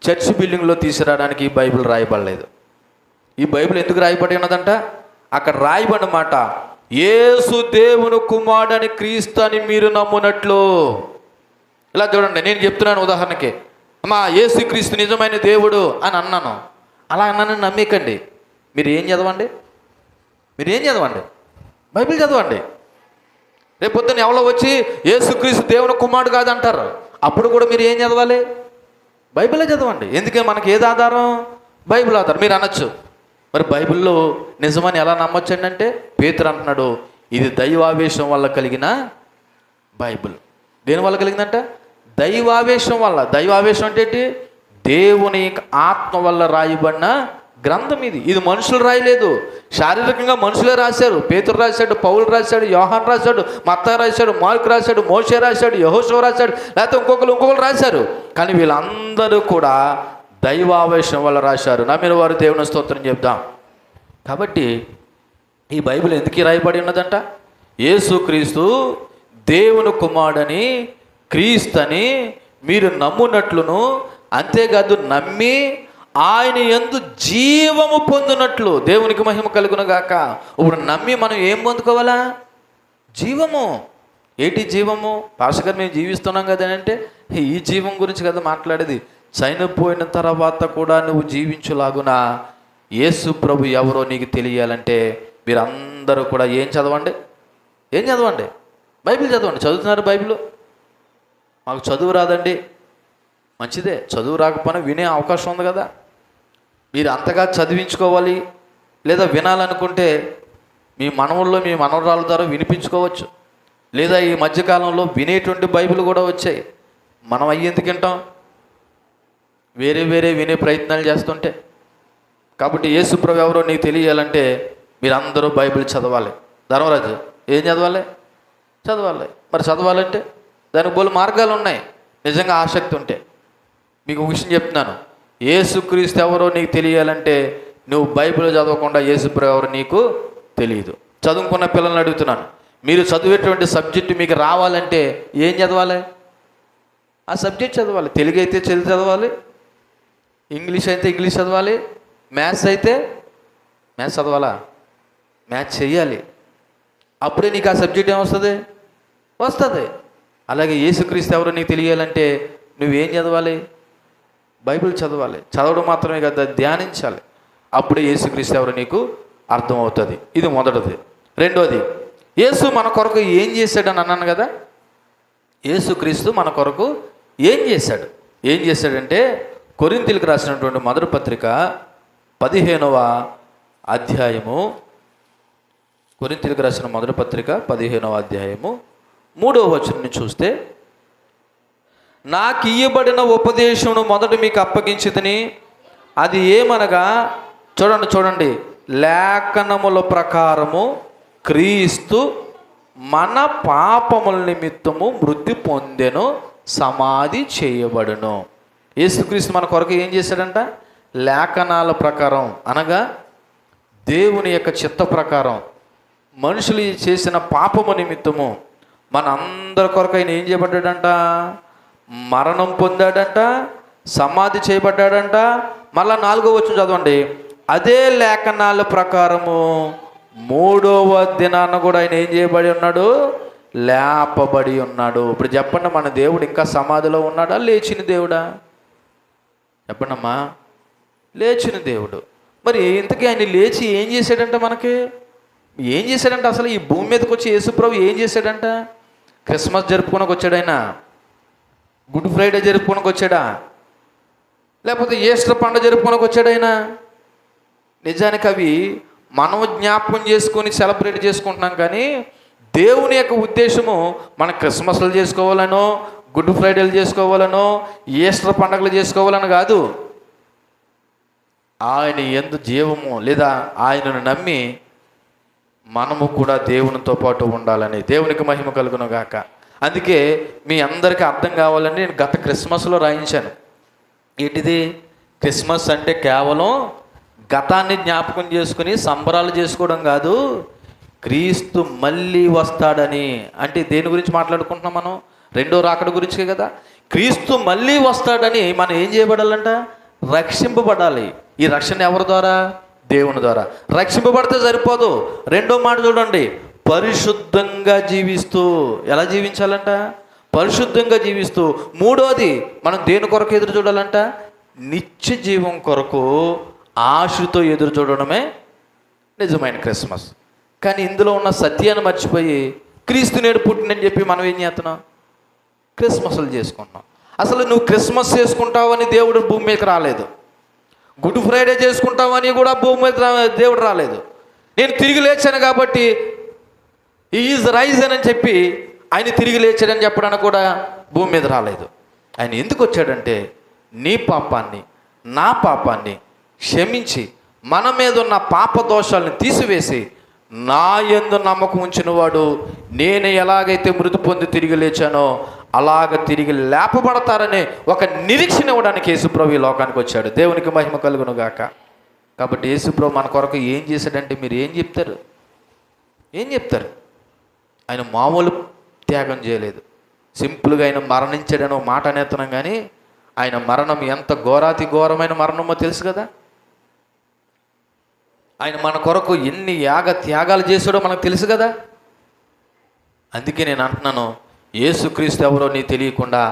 చర్చ్ బిల్డింగ్లో తీసుకురావడానికి ఈ బైబిల్ రాయబడలేదు. ఈ బైబిల్ ఎందుకు రాయబడి ఉన్నదంట? అక్కడ రాయబడిన మాట, యేసు దేవుని కుమారుడని క్రీస్తు అని మీరు నమ్మునట్లు. ఇలా చూడండి, నేను చెప్తున్నాను ఉదాహరణకి, అమ్మా యేసు క్రీస్తు నిజమైన దేవుడు అని అన్నాను. అలా అన్నానని నమ్మకండి. మీరు ఏం చదవండి? బైబిల్ చదవండి. రేపు పొద్దున్న ఎవరో వచ్చి యేసుక్రీస్తు దేవుని కుమారుడు కాదంటారు. అప్పుడు కూడా మీరు ఏం చదవాలి? బైబిలే చదవండి. ఎందుకే మనకి ఏది ఆధారం? బైబిల్ ఆధారం. మీరు అనొచ్చు, మరి బైబిల్లో నిజమని ఎలా నమ్మొచ్చండి అంటే పేతురు అంటున్నాడు, ఇది దైవావేశం వల్ల కలిగిన బైబిల్. దేని వల్ల కలిగిందంట? దైవావేశం వల్ల. దైవావేశం అంటే ఏంటి? దేవుని ఆత్మ వల్ల రాయబడిన గ్రంథం ఇది. ఇది మనుషులు రాయలేదు, శారీరకంగా మనుషులే రాశారు. పేతురు రాశాడు, పౌలు రాశాడు, యోహాన్ రాశాడు, మత్తయి రాశాడు, మార్కు రాశాడు, మోషే రాశాడు, యెహోషువ రాశాడు, లేకపోతే ఇంకొకరు రాశారు. కానీ వీళ్ళందరూ కూడా దైవావేశం వల్ల రాశారు. నమ్మిన వారు దేవుని స్తోత్రం చెప్దాం. కాబట్టి ఈ బైబిల్ ఎందుకు రాయబడి ఉన్నదంట? యేసుక్రీస్తు దేవుని కుమారుడని క్రీస్తుని మీరు నమ్మునట్లును, అంతేకాదు నమ్మి ఆయన యందు జీవము పొందినట్లు. దేవునికి మహిమ కలుగును గాక. ఇప్పుడు నమ్మి మనం ఏం పొందుకోవాలా? జీవము. ఏంటి జీవము? పాస్టర్ గారు మేము జీవిస్తున్నాం కదా అంటే ఈ జీవం గురించి కదా మాట్లాడేది. చనిపోయిన తర్వాత కూడా నువ్వు జీవించులాగున యేసు ప్రభు ఎవరో నీకు తెలియాలంటే మీరందరూ కూడా ఏం చదవండి? బైబిల్ చదవండి. చదువుతున్నారు బైబిల్? మాకు చదువు రాదండి. మంచిదే, చదువు రాకపోయినా వినే అవకాశం ఉంది కదా. మీరు అంతగా చదివించుకోవాలి లేదా వినాలనుకుంటే మీ మనవుల్లో మీ మనవరాల ద్వారా వినిపించుకోవచ్చు. లేదా ఈ మధ్యకాలంలో వినేటువంటి బైబిల్ కూడా వచ్చాయి. మనం అయ్యి ఎందుకు వింటాం? వేరే వినే ప్రయత్నాలు చేస్తుంటే. కాబట్టి యేసు ప్రభు ఎవరో నీకు తెలియాలంటే మీరందరూ బైబిల్ చదవాలి. ధర్మరాజు ఏం చదవాలి? మరి చదవాలంటే దానికి బోలు మార్గాలు ఉన్నాయి. నిజంగా ఆసక్తి ఉంటే మీకు ఒక విషయం చెప్తున్నాను. యేసుక్రీస్తు ఎవరో నీకు తెలియాలంటే నువ్వు బైబిల్ చదవకుండా యేసు ప్రభు ఎవరో నీకు తెలియదు. చదువుకున్న పిల్లల్ని అడుగుతున్నాను, మీరు చదివేటువంటి సబ్జెక్టు మీకు రావాలంటే ఏం చదవాలి? ఆ సబ్జెక్ట్ చదవాలి. తెలుగు అయితే తెలుగు చదవాలి, ఇంగ్లీష్ అయితే ఇంగ్లీష్ చదవాలి, మ్యాథ్స్ అయితే మ్యాథ్స్ చదవాలా? మ్యాథ్స్ చెయ్యాలి. అప్పుడే నీకు ఆ సబ్జెక్ట్ వస్తుంది. అలాగే యేసుక్రీస్తు ఎవరో నీకు తెలియాలంటే నువ్వేం చదవాలి? బైబిల్ చదవాలి. చదవడం మాత్రమే కదా, ధ్యానించాలి. అప్పుడే యేసుక్రీస్తు ఎవరో నీకు అర్థమవుతుంది. ఇది మొదటిది. రెండోది, యేసు మన కొరకు ఏం చేశాడని అన్నాను కదా. యేసుక్రీస్తు మన కొరకు ఏం చేశాడంటే కొరింథీయులకు రాసినటువంటి మొదటి పత్రిక 15వ అధ్యాయము, కొరింథీయులకు రాసిన మొదటి పత్రిక 15వ అధ్యాయము 3వ వచనం చూస్తే, నాకు ఇయ్యబడిన ఉపదేశమును మొదట మీకు అప్పగించితిని, అది ఏమనగా చూడండి, లేఖనముల ప్రకారము క్రీస్తు మన పాపముల నిమిత్తము మృతి పొందెను, సమాధి చేయబడును. యేసుక్రీస్తు మన కొరకు ఏం చేశాడంట? లేఖనాల ప్రకారం అనగా దేవుని యొక్క చిత్త ప్రకారం మనుషులు చేసిన పాపము నిమిత్తము మన అందరి కొరకు ఆయన ఏం చేయబడ్డాడంట? మరణం పొందాడంట, సమాధి చేయబడ్డాడంట. మళ్ళా 4వ వచనం చదవండి, అదే లేఖనాల ప్రకారము 3వ దినాన కూడా ఆయన ఏం చేయబడి ఉన్నాడు? లేపబడి ఉన్నాడు. ఇప్పుడు చెప్పండి, మన దేవుడు ఇంకా సమాధిలో ఉన్నాడా? లేచిన దేవుడా? చెప్పండమ్మా, లేచిన దేవుడు. మరి ఇంతకీ ఆయన లేచి ఏం చేశాడంట? మనకి ఏం చేశాడంట? అసలు ఈ భూమి మీదకి వచ్చి యేసుప్రభు ఏం చేశాడంట? క్రిస్మస్ జరుపుకోనకు వచ్చాడు ఆయన? గుడ్ ఫ్రైడే జరుపుకోనకు వచ్చాడా? లేకపోతే ఈస్టర్ పండుగ జరుపుకోనకు వచ్చాడు ఆయన? నిజానికి అవి మనం జ్ఞాపకం చేసుకొని సెలబ్రేట్ చేసుకుంటున్నాం. కానీ దేవుని యొక్క ఉద్దేశము మన క్రిస్మస్లు చేసుకోవాలనో, గుడ్ ఫ్రైడేలు చేసుకోవాలనో, ఈస్టర్ పండుగలు చేసుకోవాలని కాదు. ఆయన యందు జీవము లేదా ఆయనను నమ్మి మనము కూడా దేవునితో పాటు ఉండాలని. దేవునికి మహిమ కలుగును గాక. అందుకే మీ అందరికీ అర్థం కావాలని నేను గత క్రిస్మస్లో రాయించాను. ఏంటిది? క్రిస్మస్ అంటే కేవలం గతాన్ని జ్ఞాపకం చేసుకుని సంబరాలు చేసుకోవడం కాదు, క్రీస్తు మళ్ళీ వస్తాడని. అంటే దేని గురించి మాట్లాడుకుంటున్నాం మనం? రెండో రాకడ గురించే కదా. క్రీస్తు మళ్ళీ వస్తాడని మనం ఏం చేయబడాలంట? రక్షింపబడాలి. ఈ రక్షణ ఎవరి ద్వారా? దేవుని ద్వారా. రక్షింపబడితే సరిపోదు. రెండో మాట చూడండి, పరిశుద్ధంగా జీవిస్తూ. ఎలా జీవించాలంట? పరిశుద్ధంగా జీవిస్తూ. మూడోది, మనం దేని కొరకు ఎదురు చూడాలంట? నిత్య జీవం కొరకు ఆశతో ఎదురు చూడడమే నిజమైన క్రిస్మస్. కానీ ఇందులో ఉన్న సత్యాన్ని మర్చిపోయి క్రీస్తు నేడు పుట్టినని చెప్పి మనం ఏం చేస్తున్నాం? క్రిస్మస్లు చేసుకుంటున్నాం. అసలు నువ్వు క్రిస్మస్ చేసుకుంటావని దేవుడు భూమి మీదకి రాలేదు. గుడ్ ఫ్రైడే చేసుకుంటామని కూడా భూమి మీద దేవుడు రాలేదు. నేను తిరిగి లేచాను కాబట్టి ఈజ్ రైజ్ అని చెప్పి ఆయన తిరిగి లేచాడని చెప్పడానికి కూడా భూమి మీద రాలేదు. ఆయన ఎందుకు వచ్చాడంటే నీ పాపాన్ని నా పాపాన్ని క్షమించి మన మీద ఉన్న పాప దోషాలను తీసివేసి నా యందు నమ్మకం ఉంచిన వాడు నేను ఎలాగైతే మృతి పొంది తిరిగి లేచానో అలాగ తిరిగి లేపబడతారనే ఒక నిరీక్షణ ఇవ్వడానికి యేసుప్రభు ఈ లోకానికి వచ్చాడు. దేవునికి మహిమ కలుగును గాక. కాబట్టి యేసుప్రభు మన కొరకు ఏం చేశాడంటే మీరు ఏం చెప్తారు? ఆయన మామూలు త్యాగం చేయలేదు. సింపుల్గా ఆయన మరణించాడని మాట అనేస్తున్నాం, కానీ ఆయన మరణం ఎంత ఘోరాతి ఘోరమైన మరణమో తెలుసు కదా. ఆయన మన కొరకు ఎన్ని త్యాగాలు చేసాడో మనకు తెలుసు కదా. అందుకే నేను అంటున్నాను, యేసుక్రీస్తు ఎవరో నీ తెలియకుండా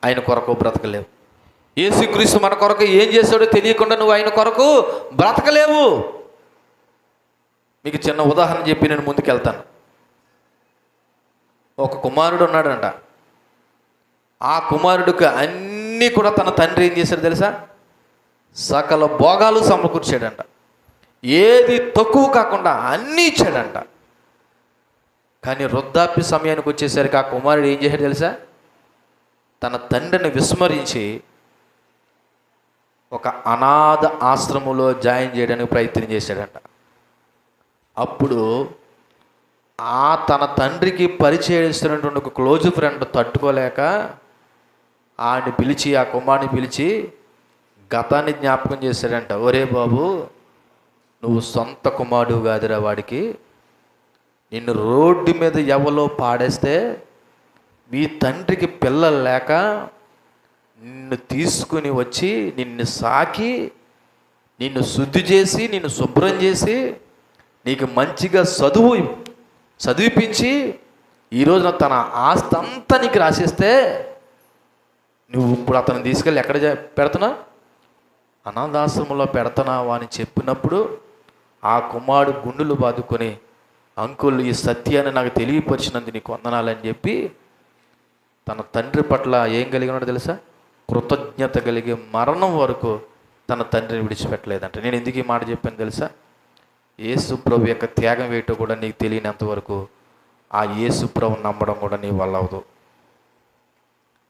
ఆయన కొరకు బ్రతకలేవు. యేసుక్రీస్తు మన కొరకు ఏం చేశాడో తెలియకుండా నువ్వు ఆయన కొరకు బ్రతకలేవు. మీకు చిన్న ఉదాహరణ చెప్పి నేను ముందుకెళ్తాను. ఒక కుమారుడు ఉన్నాడంట. ఆ కుమారుడికి అన్నీ కూడా తన తండ్రి ఏం చేశాడు తెలుసా? సకల భోగాలు సమకూర్చాడంట. ఏది తక్కువ కాకుండా అన్నీ ఇచ్చాడంట. కానీ వృద్ధాప్య సమయానికి వచ్చేసరికి ఆ కుమారుడు ఏం చేశాడు తెలుసా? తన తండ్రిని విస్మరించి ఒక అనాథ ఆశ్రమంలో జాయిన్ చేయడానికి ప్రయత్నం చేశాడంట. అప్పుడు తన తండ్రికి పరిచయం ఇస్తున్నటువంటి ఒక క్లోజ్ ఫ్రెండ్ తట్టుకోలేక ఆడిని పిలిచి, ఆ కుమారుని పిలిచి గతాన్ని జ్ఞాపకం చేశాడంట. ఒరే బాబు, నువ్వు సొంత కుమారుడు కాదురా, వాడికి నిన్ను రోడ్డు మీద ఎవలో పాడేస్తే మీ తండ్రికి పిల్లలు లేక నిన్ను తీసుకుని వచ్చి నిన్ను సాకి నిన్ను శుద్ధి చేసి నిన్ను శుభ్రం చేసి నీకు మంచిగా చదివిపించి ఈరోజున తన ఆస్తి అంతా నీకు రాసిస్తే నువ్వు ఇప్పుడు అతను తీసుకెళ్ళి ఎక్కడ పెడుతున్నావు? అనాథాశ్రమంలో పెడుతున్నావా అని చెప్పినప్పుడు ఆ కుమారుడు గుండెలు బాదుకొని, అంకుల్ ఈ సత్యాన్ని నాకు తెలియపరిచినందుకు నీకు వందనాలని చెప్పి తన తండ్రి పట్ల ఏం కలిగినాడో తెలుసా? కృతజ్ఞత కలిగి మరణం వరకు తన తండ్రిని విడిచిపెట్టలేదంట. నేను ఎందుకు ఈ మాట చెప్పాను తెలుసా? యేసు ప్రభు యొక్క త్యాగం ఏంటో కూడా నీకు తెలియనంత వరకు ఆ యేసు ప్రభు నమ్మడం కూడా నీ వల్ల అవదు.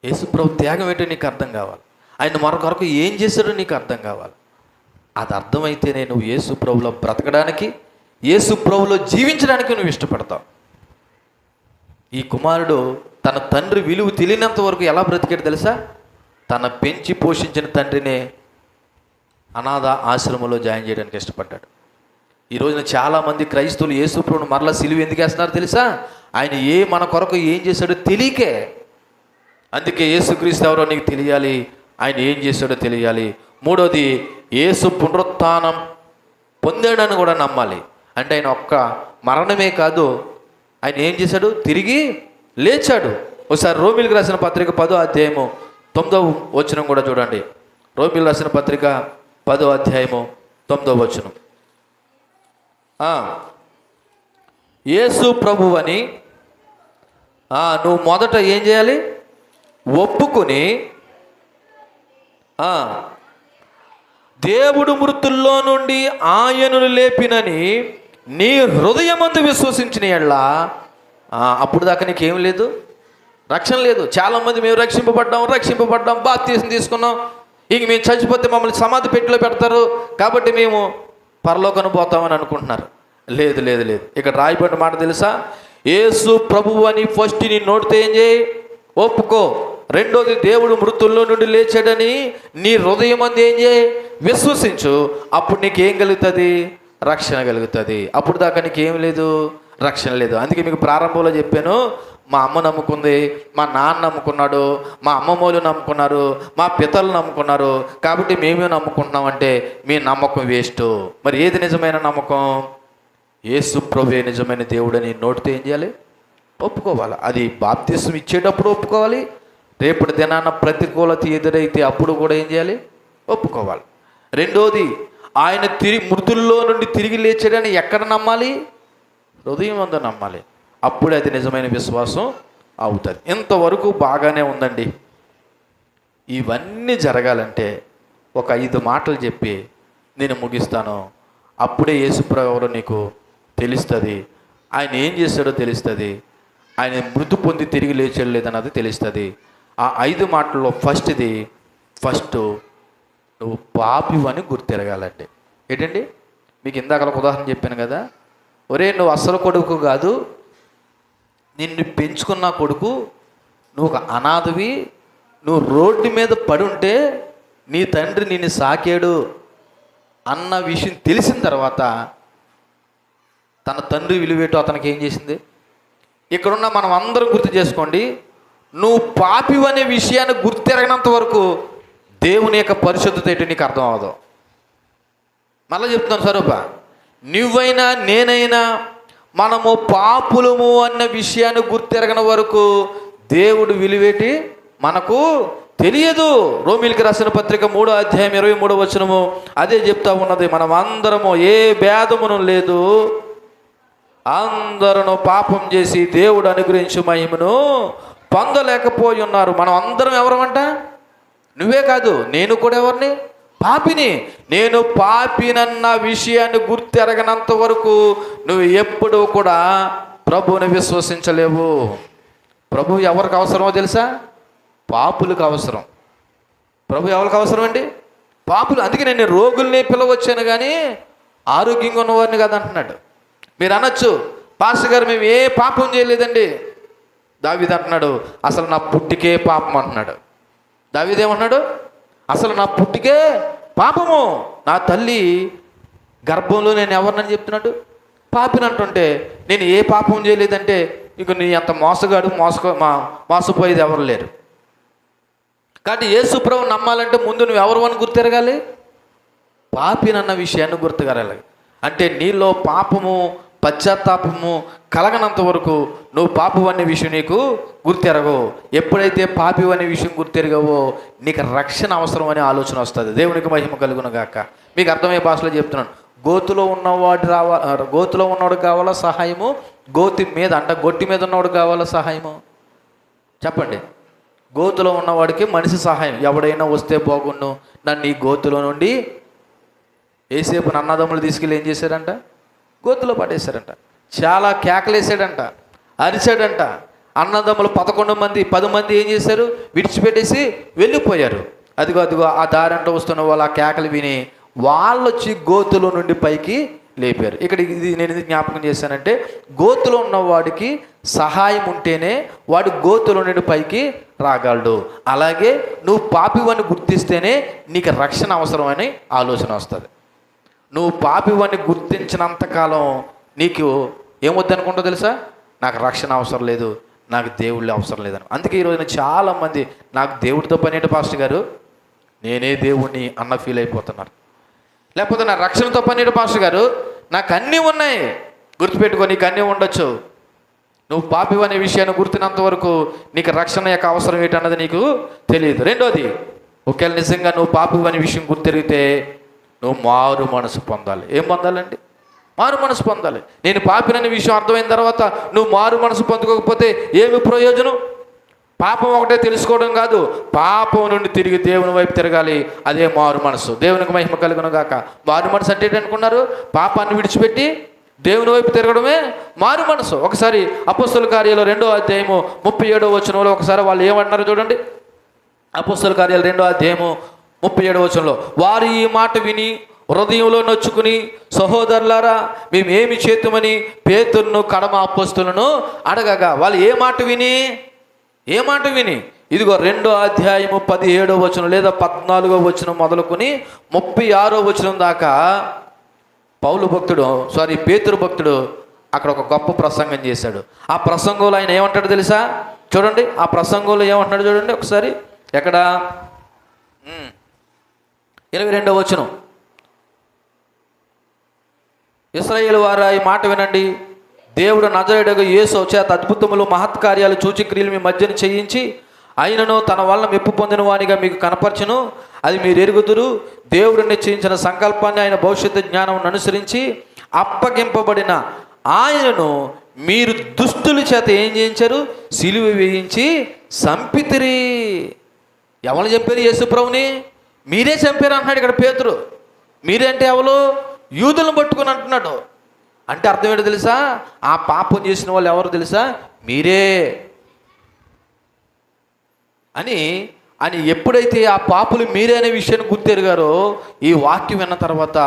యేసు ప్రభు త్యాగం ఏంటో నీకు అర్థం కావాలి. ఆయన మరొకరకు ఏం చేశాడో నీకు అర్థం కావాలి. అది అర్థమైతేనే నువ్వు యేసు ప్రభులో బ్రతకడానికి, యేసు ప్రభులో జీవించడానికి నువ్వు ఇష్టపడతావు. ఈ కుమారుడు తన తండ్రి విలువ తెలియనంత వరకు ఎలా బ్రతికాడు తెలుసా? తన పెంచి పోషించిన తండ్రినే అనాథ ఆశ్రమంలో జాయిన్ చేయడానికి ఇష్టపడ్డాడు. ఈ రోజున చాలామంది క్రైస్తవులు యేసు ప్రభువును మరలా సిలువ ఎందుకు వేస్తున్నారు తెలుసా? ఆయన మన కొరకు ఏం చేశాడో తెలియకే. అందుకే యేసుక్రీస్తు ఎవరో నీకు తెలియాలి, ఆయన ఏం చేశాడో తెలియాలి. మూడోది, యేసు పునరుత్థానం పొందాడని కూడా నమ్మాలి. అంటే ఆయన ఒక్క మరణమే కాదు, ఆయన ఏం చేశాడు? తిరిగి లేచాడు. ఒకసారి రోమిలకు రాసిన పత్రిక 10వ అధ్యాయము 9వ వచనం కూడా చూడండి. రోమిలకు రాసిన పత్రిక 10వ అధ్యాయము 9వ వచనం. యేసు ప్రభువు అని నువ్వు మొదట ఏం చేయాలి? ఒప్పుకొని దేవుడు మృతుల్లో నుండి ఆయనను లేపినని నీ హృదయమందు విశ్వసించిన యెడల అప్పుడు దాకా నీకేం లేదు, రక్షణ లేదు. చాలామంది మేము రక్షింపబడ్డాం, బాప్తీసం తీసుకున్నాం, ఇంక మేము చచ్చిపోతే మమ్మల్ని సమాధి పెట్టిలో పెడతారు కాబట్టి మేము పరలోకను పోతామని అనుకుంటున్నారు. లేదు లేదు లేదు, ఇక్కడ రాయబడిన మాట తెలుసా? యేసు ప్రభువు అని ఫస్ట్ నీ నోటితో ఏం చేయి? ఒప్పుకో. రెండోది, దేవుడు మృతుల్లో నుండి లేచాడని నీ హృదయం అందు ఏం చేయి? విశ్వసించు. అప్పుడు నీకేం కలుగుతుంది? రక్షణ కలుగుతుంది. అప్పుడు దాకా నీకేం లేదు, రక్షణ లేదు. అందుకే మీకు ప్రారంభంలో చెప్పాను, మా అమ్మ నమ్ముకుంది, మా నాన్న నమ్ముకున్నాడు, మా అమ్మమ్మోళ్ళు నమ్ముకున్నారు, మా పితలు నమ్ముకున్నారు, కాబట్టి మేమే నమ్ముకుంటున్నామంటే మీ నమ్మకం వేస్ట్. మరి ఏది నిజమైన నమ్మకం? యేసు ప్రభువే నిజమైన దేవుడని నోటితో ఏం చేయాలి? ఒప్పుకోవాలి. అది బాప్తిసం ఇచ్చేటప్పుడు ఒప్పుకోవాలి. రేపటి దినాన ప్రతికూలత ఎదురైతే అప్పుడు కూడా ఏం చేయాలి? ఒప్పుకోవాలి. రెండోది, ఆయన మృతుల్లో నుండి తిరిగి లేచాడని ఎక్కడ నమ్మాలి? హృదయం అందు నమ్మాలి. అప్పుడే అది నిజమైన విశ్వాసం అవుతుంది. ఇంతవరకు బాగానే ఉందండి. ఇవన్నీ జరగాలంటే ఒక 5 మాటలు చెప్పి నేను ముగిస్తాను. అప్పుడే యేసుప్రభువు ఎవరో నీకు తెలుస్తుంది, ఆయన ఏం చేస్తాడో తెలుస్తుంది, ఆయన మృతి పొంది తిరిగి లేచాడు లేదన్నది తెలుస్తుంది. ఆ 5 మాటల్లో ఫస్ట్ నువ్వు పాపివని గుర్తెరగాలండి. ఏంటండి? మీకు ఇందాక ఒక ఉదాహరణ చెప్పాను కదా, ఒరే నువ్వు అసలు కొడుకు కాదు, నిన్ను పెంచుకున్న కొడుకు, నువ్వు ఒక అనాథవి, నువ్వు రోడ్డు మీద పడి ఉంటే నీ తండ్రి నిన్ను సాకాడు అన్న విషయం తెలిసిన తర్వాత తన తండ్రి విలువేటో అతనికి ఏం చేసింది? ఇక్కడున్న మనం అందరం గుర్తు చేసుకోండి, నువ్వు పాపివనే విషయాన్ని గుర్తెరగనంత వరకు దేవుని యొక్క పరిశుద్ధత ఏంటి నీకు అర్థం అవ్వదు. మళ్ళీ చెప్తున్నాను స్వరూప, నువ్వైనా నేనైనా మనము పాపులము అన్న విషయాన్ని గుర్తెరగని వరకు దేవుడు విలువేటి మనకు తెలియదు. రోమీయులకు రాసిన పత్రిక 3వ అధ్యాయం 23వ వచనము అదే చెప్తా ఉన్నది. మనం అందరము ఏ భేదమును లేదు, అందరూ పాపం చేసి దేవుడు అనుగ్రహించు మహిమను పొందలేకపోయి ఉన్నారు. మనం అందరం ఎవరమంట? నువ్వే కాదు, నేను కూడా ఎవరిని? పాపిని. నేను పాపినన్న విషయాన్ని గుర్తెరగనంత వరకు నువ్వు ఎప్పుడూ కూడా ప్రభువుని విశ్వసించలేవు. ప్రభు ఎవరికి అవసరమో తెలుసా? పాపులకు అవసరం. ప్రభు ఎవరికి అవసరం అండి? పాపులు. అందుకే నేను రోగుల్ని పిలవచ్చాను కానీ ఆరోగ్యంగా ఉన్నవారిని కాదు అంటున్నాడు. మీరు అనొచ్చు, పాస్టర్ గారు మేము ఏ పాపం చేయలేదండి. దావీదు అంటున్నాడు, అసలు నా పుట్టికే పాపం అంటున్నాడు. దావీదు ఏమంటున్నాడు? అసలు నా పుట్టికే పాపము, నా తల్లి గర్భంలో నేను ఎవరినని చెప్తున్నాడు? పాపిని అంటుంటే నేను ఏ పాపం చేయలేదంటే ఇంక నీ అంత మోసగాడు మోసపోయేది ఎవరు లేరు. కాబట్టి యేసు ప్రభువుని నమ్మాలంటే ముందు నువ్వు ఎవరు అని గుర్తెరగాలి? పాపినన్న విషయాన్ని గుర్తుగరాలి. అంటే నీలో పాపము పశ్చాత్తాపము కలగనంత వరకు నువ్వు పాపం అనే విషయం నీకు గుర్తెరగవు. ఎప్పుడైతే పాపి అనే విషయం గుర్తెరగవో నీకు రక్షణ అవసరం అనే ఆలోచన వస్తుంది. దేవునికి మహిమ కలుగును గాక. మీకు అర్థమయ్యే భాషలో చెప్తున్నాను. గోతులో ఉన్నవాడు కావాలా సహాయము? గొట్టి మీద ఉన్నవాడు కావాలా సహాయము? చెప్పండి. గోతులో ఉన్నవాడికి మనిషి సహాయం. ఎవడైనా వస్తే బాగుండు, నన్ను ఈ గోతులో నుండి ఏసేపు అన్నదమ్ములు తీసుకెళ్ళి ఏం చేశారంట? గోతులో పడేశారంట. చాలా కేకలేసాడంట, అరిచాడంట. అన్నదమ్ములు 11 మంది 10 మంది ఏం చేశారు? విడిచిపెట్టేసి వెళ్ళిపోయారు. అదిగో ఆ దారంట వస్తున్న వాళ్ళు ఆ కేకలు విని వాళ్ళు వచ్చి గోతులో నుండి పైకి లేపారు. ఇక్కడ నేను ఇది జ్ఞాపకం చేశానంటే, గోతులో ఉన్నవాడికి సహాయం ఉంటేనే వాడు గోతులో నుండి పైకి రాగలడు. అలాగే నువ్వు పాపివని గుర్తిస్తేనే నీకు రక్షణ అవసరమని ఆలోచన వస్తుంది. నువ్వు పాపివని గుర్తించినంతకాలం నీకు ఏమొద్దనుకుంటో తెలుసా? నాకు రక్షణ అవసరం లేదు, నాకు దేవుళ్ళే అవసరం లేదని. అందుకే ఈరోజున చాలామంది నాకు దేవుడితో పనేటి పాస్టర్ గారు, నేనే దేవుణ్ణి అన్న ఫీల్ అయిపోతున్నారు. లేకపోతే నా రక్షణతో పనేటి పాస్టర్ గారు, నాకు అన్నీ ఉన్నాయి. గుర్తుపెట్టుకో, నీకు అన్నీ ఉండొచ్చు. నువ్వు పాపివనే విషయాన్ని గుర్తినంత వరకు నీకు రక్షణ యొక్క అవసరం ఏంటన్నది నీకు తెలియదు. రెండోది, ఒకవేళ నిజంగా నువ్వు పాపివనే విషయం గుర్తిరిగితే నువ్వు మారు మనసు పొందాలి. ఏం పొందాలండి? మారు మనసు పొందాలి. నేను పాపిననే విషయం అర్థమైన తర్వాత నువ్వు మారు మనసు పొందుకోకపోతే ఏమి ప్రయోజనం? పాపం ఒకటే తెలుసుకోవడం కాదు, పాపం నుండి తిరిగి దేవుని వైపు తిరగాలి. అదే మారు మనసు. దేవునికి మహిమ కలుగును గాక. మారు మనసు అంటే ఏంటనుకున్నారు? పాపాన్ని విడిచిపెట్టి దేవుని వైపు తిరగడమే మారు మనసు. ఒకసారి అపోస్తలుల కార్యాలు 2వ అధ్యాయము 37వ వచనంలో ఒకసారి వాళ్ళు ఏమంటున్నారు చూడండి. అపోస్తలుల కార్యాలు 2వ అధ్యాయము 37వ వచనంలో, వారు ఈ మాట విని హృదయంలో నొచ్చుకుని, సహోదరులారా మేము ఏమి చేతుమని పేతురును కడమ అపోస్తలులను అడగగా, వాళ్ళు ఏ మాట విని ఇదిగో 2వ అధ్యాయము 17వ వచనం లేదా 14వ వచనం మొదలుకొని 36వ వచనం దాకా పేతురు భక్తుడు అక్కడ ఒక గొప్ప ప్రసంగం చేశాడు. ఆ ప్రసంగంలో ఆయన ఏమంటాడు తెలుసా? చూడండి, ఆ ప్రసంగంలో ఏమంటున్నాడు చూడండి ఒకసారి. ఎక్కడ? 22వ వచనం. ఇశ్రాయేలు వారా ఈ మాట వినండి. దేవుడు నజరేయుడగు యేసు చేత అద్భుతములు మహత్కార్యాలు సూచక్రియలు మీ మధ్యన చేయించి ఆయనను తన వలన మెప్పు పొందిన వానిగా మీకు కనపరచును. అది మీరు ఎరుగుదురు. దేవుడు నిశ్చయించిన సంకల్పాన్ని ఆయన భవిష్యత్తు జ్ఞానం అనుసరించి అప్పగింపబడిన ఆయనను మీరు దుష్టుల చేత ఏం చేయించారు? సిలువ వేయించి సంపితిరి. ఎవరు చంపారు? యేసుప్రభుని మీరే చంపారు అంటున్నాడు ఇక్కడ పేతురు. మీరే అంటే ఎవరు? యూదులను పట్టుకుని అంటున్నాడు. అంటే అర్థం ఏంటో తెలుసా? ఆ పాపం చేసిన వాళ్ళు ఎవరు తెలుసా? మీరే అని ఎప్పుడైతే ఆ పాపులు మీరే అనే విషయాన్ని గుర్తెరిగారో, ఈ వాక్యం విన్న తర్వాత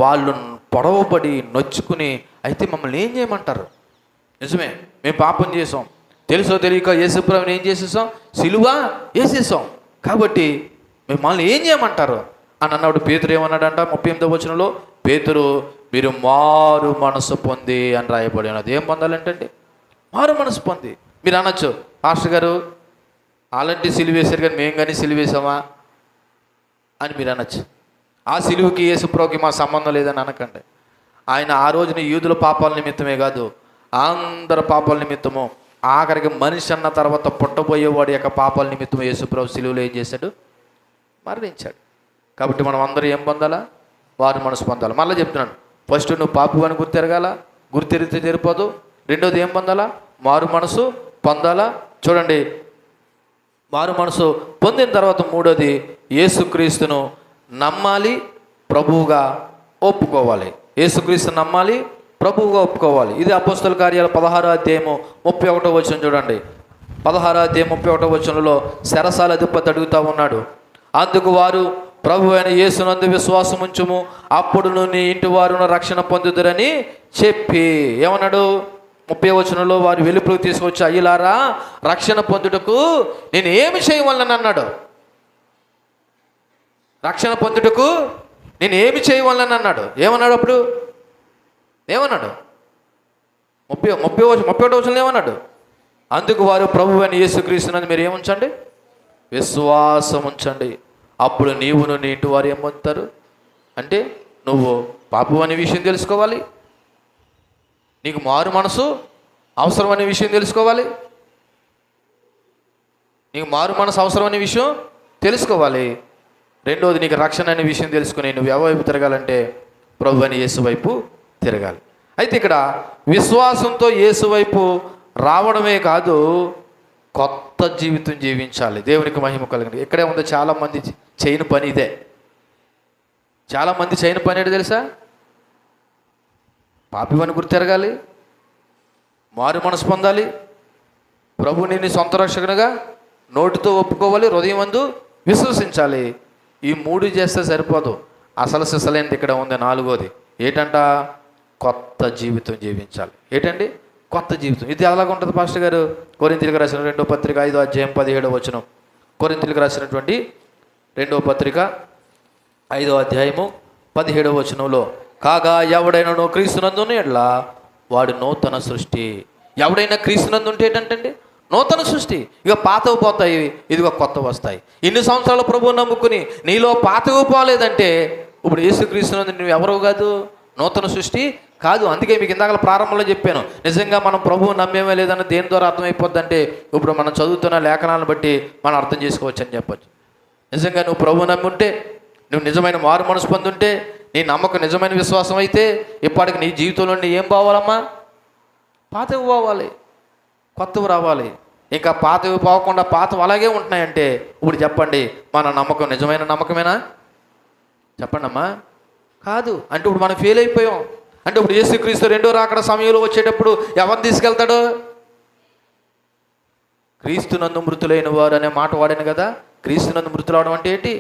వాళ్ళు పొడవబడి నొచ్చుకుని, అయితే మమ్మల్ని ఏం చేయమంటారు? నిజమే, మేము పాపం చేసాం, తెలుసో తెలియక యేసుప్రభుని ఏం చేసేసాం? సిలువ వేసేసాం. కాబట్టి మిమ్మల్ని ఏం చేయమంటారు అని అన్నప్పుడు పేతురు ఏమన్నాడంట? 38వ వచనంలో, పేతురు మీరు మారు మనసు పొంది అని రాయబడి ఉన్నది. ఏం పొందాలంటే మారు మనసు పొంది. మీరు అనొచ్చు, పాస్టర్ గారు అలాంటి సిలువేశారు కానీ మేము కానీ సిలువేసామా? అని మీరు అనొచ్చు. ఆ సిలువుకి యేసుప్రభుకి మా సంబంధం లేదని అనకండి. ఆయన ఆ రోజున యూదుల పాపాల నిమిత్తమే కాదు, అందరి పాపాల నిమిత్తము, ఆఖరికి మనిషి అన్న తర్వాత పుట్టబోయేవాడి యొక్క పాపాల నిమిత్తము యేసుప్రభు సిలువలో ఏం చేశాడు? మరణించాడు. కాబట్టి మనం అందరూ ఏం పొందాలా? వారు మనసు పొందాలి. మళ్ళీ చెప్తున్నాను, ఫస్ట్ నువ్వు పాపు అని గుర్తెరగాల, గుర్తెరిగితే సరిపోదు. రెండోది ఏం పొందాలా? మారు మనసు పొందాలా. చూడండి, మారు మనసు పొందిన తర్వాత మూడోది యేసుక్రీస్తును నమ్మాలి, ప్రభువుగా ఒప్పుకోవాలి. యేసుక్రీస్తును నమ్మాలి, ప్రభువుగా ఒప్పుకోవాలి. ఇది అపోస్తల కార్యాలు 16వ అధ్యాయము 31వ వచనం చూడండి. 16వ అధ్యాయం 31వ వచనంలో చెరసాల అధిపతి అడుగుతూ ఉన్నాడు. అందుకు వారు, ప్రభు అయిన యేసునందు విశ్వాసం ఉంచుము, అప్పుడు నువ్వు నీ ఇంటి వారును రక్షణ పొందుదురని చెప్పి ఏమన్నాడు? 30వ వచనంలో వారు వెలుపులకు తీసుకొచ్చి, అయ్యలారా, రక్షణ పొందుటకు నేను ఏమి చేయవలనని అన్నాడు. రక్షణ పొందుటకు నేను ఏమి చేయవలనని అన్నాడు. ఏమన్నాడు? అప్పుడు ఏమన్నాడు? 31వ వచనంలో ఏమన్నాడు? అందుకు వారు, ప్రభు అయిన యేసుక్రీస్తునందు మీరు ఏముంచండి? విశ్వాసం ఉంచండి, అప్పుడు నీవును నీ ఇంటి వారు ఏం పొందుతారు అంటే, నువ్వు పాపు అనే విషయం తెలుసుకోవాలి, నీకు మారు మనసు అవసరం అనే విషయం తెలుసుకోవాలి, నీకు మారు మనసు అవసరం అనే విషయం తెలుసుకోవాలి. రెండోది నీకు రక్షణ అనే విషయం తెలుసుకుని నువ్వు ఎవరి తిరగాలంటే ప్రభు అని యేసు వైపు తిరగాలి. అయితే ఇక్కడ విశ్వాసంతో యేసు వైపు రావడమే కాదు, కొత్త జీవితం జీవించాలి. దేవునికి మహిమ కలుగును. ఇక్కడే ఉంది చాలామంది చేయని పని ఇదే. చాలామంది చేయని పని ఏంటి తెలుసా? పాపివని గుర్తెరగాలి, మారు మనసు పొందాలి, ప్రభుని నీ సొంత రక్షకునిగా నోటితో ఒప్పుకోవాలి, హృదయమందు విశ్వసించాలి. ఈ మూడు చేస్తే సరిపోదు. అసలు సిసలేనిది ఇక్కడ ఉంది, నాలుగోది ఏంటంట? కొత్త జీవితం జీవించాలి. ఏంటండి కొత్త జీవితం? ఇది ఎలాగ ఉంటుంది పాస్టర్ గారు? కొరింథీయులకు రాసిన 2వ పత్రిక 5వ అధ్యాయం 17వ వచనం. కొరింథీయులకు రాసినటువంటి 2వ పత్రిక 5వ అధ్యాయము 17వ వచనంలో, కాగా ఎవడైనా క్రీస్తునందున్న ఎడల వాడు నూతన సృష్టి. ఎవడైనా క్రీస్తునందు ఉంటే ఏంటంటే నూతన సృష్టి. ఇక పాతవి పోతాయి, ఇదిగో కొత్తవి వస్తాయి. ఇన్ని సంవత్సరాల ప్రభువు నమ్ముకుని నీలో పాతవి పోలేదంటే ఇప్పుడు యేసుక్రీస్తునందు నువ్వు ఎవరో కాదు, నూతన సృష్టి కాదు. అందుకే మీకు ఇందాక ప్రారంభంలో చెప్పాను, నిజంగా మనం ప్రభువు నమ్మేమే లేదని దేని ద్వారా అర్థమైపోద్దంటే ఇప్పుడు మనం చదువుతున్న లేఖనాలను బట్టి మనం అర్థం చేసుకోవచ్చు అని చెప్పచ్చు. నిజంగా నువ్వు ప్రభువు నమ్మి ఉంటే, నువ్వు నిజమైన మారు మనసు పొందుంటే, నీ నమ్మకం నిజమైన విశ్వాసం అయితే ఇప్పటికి నీ జీవితంలో ఏం పోవాలమ్మా? పాతవి పోవాలి, కొత్తవి రావాలి. ఇంకా పాతవి పోకుండా పాతవి అలాగే ఉంటున్నాయంటే ఇప్పుడు చెప్పండి, మన నమ్మకం నిజమైన నమ్మకమేనా? చెప్పండి అమ్మా. కాదు. అంటే ఇప్పుడు మనం ఫెయిల్ అయిపోయాం. అంటే ఇప్పుడు యేసుక్రీస్తు రెండో రాకడ సమయంలో వచ్చేటప్పుడు ఎవరిని తీసుకెళ్తాడు? క్రీస్తునందు మృతులైన వారు అనే మాట వాడాను కదా. క్రీస్తునందు మృతులు అవడం అంటే ఏంటి?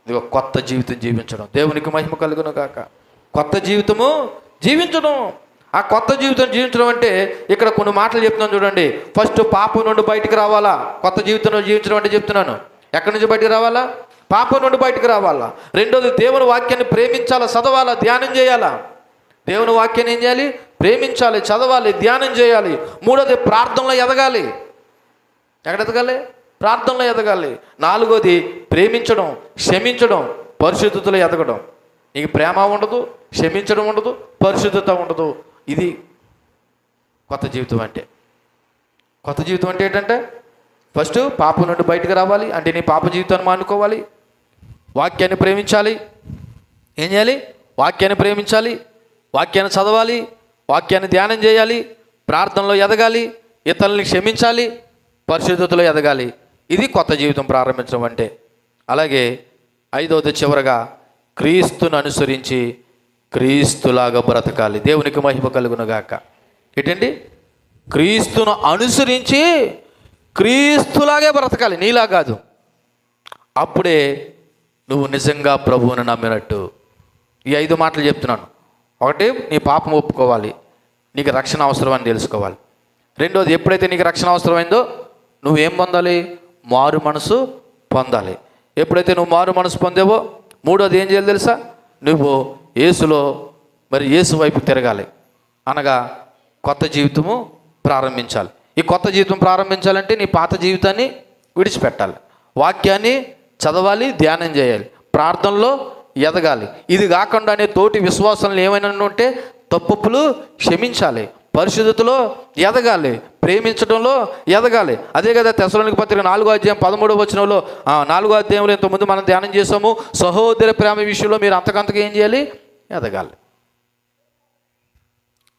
ఇది కొత్త జీవితం జీవించడం. దేవునికి మహిమ కలుగును గాక. కొత్త జీవితము జీవించడం. ఆ కొత్త జీవితం జీవించడం అంటే ఇక్కడ కొన్ని మాటలు చెప్తున్నాను చూడండి. ఫస్ట్ పాపం నుండి బయటికి రావాలా. కొత్త జీవితంలో జీవించడం అంటే చెప్తున్నాను, ఎక్కడి నుంచి బయటికి రావాలా? పాపం నుండి బయటికి రావాలా. రెండోది దేవుని వాక్యాన్ని ప్రేమించాలా, చదవాలా, ధ్యానం చేయాలా. దేవుని వాక్యాన్ని ఏం చేయాలి? ప్రేమించాలి, చదవాలి, ధ్యానం చేయాలి. మూడోది ప్రార్థనలో ఎదగాలి. ఎక్కడ ఎదగాలి? ప్రార్థనలో ఎదగాలి. నాలుగోది ప్రేమించడం, క్షమించడం, పరిశుద్ధతలో ఎదగడం. నీకు ప్రేమ ఉండదు, క్షమించడం ఉండదు, పరిశుద్ధత ఉండదు. ఇది కొత్త జీవితం అంటే. కొత్త జీవితం అంటే ఏంటంటే ఫస్ట్ పాపం నుండి బయటకు రావాలి. అంటే నీ పాప జీవితాన్ని మానుకోవాలి, వాక్యాన్ని ప్రేమించాలి. ఏం చేయాలి? వాక్యాన్ని ప్రేమించాలి, వాక్యాన్ని చదవాలి, వాక్యాన్ని ధ్యానం చేయాలి, ప్రార్థనలో ఎదగాలి, ఇతరులని క్షమించాలి, పరిశుద్ధతలో ఎదగాలి. ఇది కొత్త జీవితం ప్రారంభించడం అంటే. అలాగే ఐదవది చివరగా క్రీస్తును అనుసరించి క్రీస్తులాగా బ్రతకాలి. దేవునికి మహిమ కలుగునుగాక. ఏంటండి? క్రీస్తును అనుసరించి క్రీస్తులాగే బ్రతకాలి, నీలా కాదు. అప్పుడే నువ్వు నిజంగా ప్రభువుని నమ్మినట్టు. ఈ 5 మాటలు చెప్తున్నాను. ఒకటి, నీ పాపం ఒప్పుకోవాలి, నీకు రక్షణ అవసరం అని తెలుసుకోవాలి. రెండోది, ఎప్పుడైతే నీకు రక్షణ అవసరమైందో నువ్వేం పొందాలి? మారు మనసు పొందాలి. ఎప్పుడైతే నువ్వు మారు మనసు పొందేవో మూడోది ఏం చేయాలి తెలుసా? నువ్వు యేసులో యేసు వైపు తిరగాలి. అనగా కొత్త జీవితము ప్రారంభించాలి. ఈ కొత్త జీవితం ప్రారంభించాలంటే నీ పాత జీవితాన్ని విడిచిపెట్టాలి, వాక్యాన్ని చదవాలి, ధ్యానం చేయాలి, ప్రార్థనలో ఎదగాలి. ఇది కాకుండానే తోటి విశ్వాసంలో ఏమైనా ఉంటే తప్పులు క్షమించాలి, పరిశుద్ధతలో ఎదగాలి, ప్రేమించడంలో ఎదగాలి. అదే కదా తెస్సలోనికీ పత్రిక 4:13 4వ అధ్యాయంలో ఇంతకుముందు మనం ధ్యానం చేసాము. సహోదర ప్రేమ విషయంలో మీరు అంతకంతగా ఏం చేయాలి? ఎదగాలి.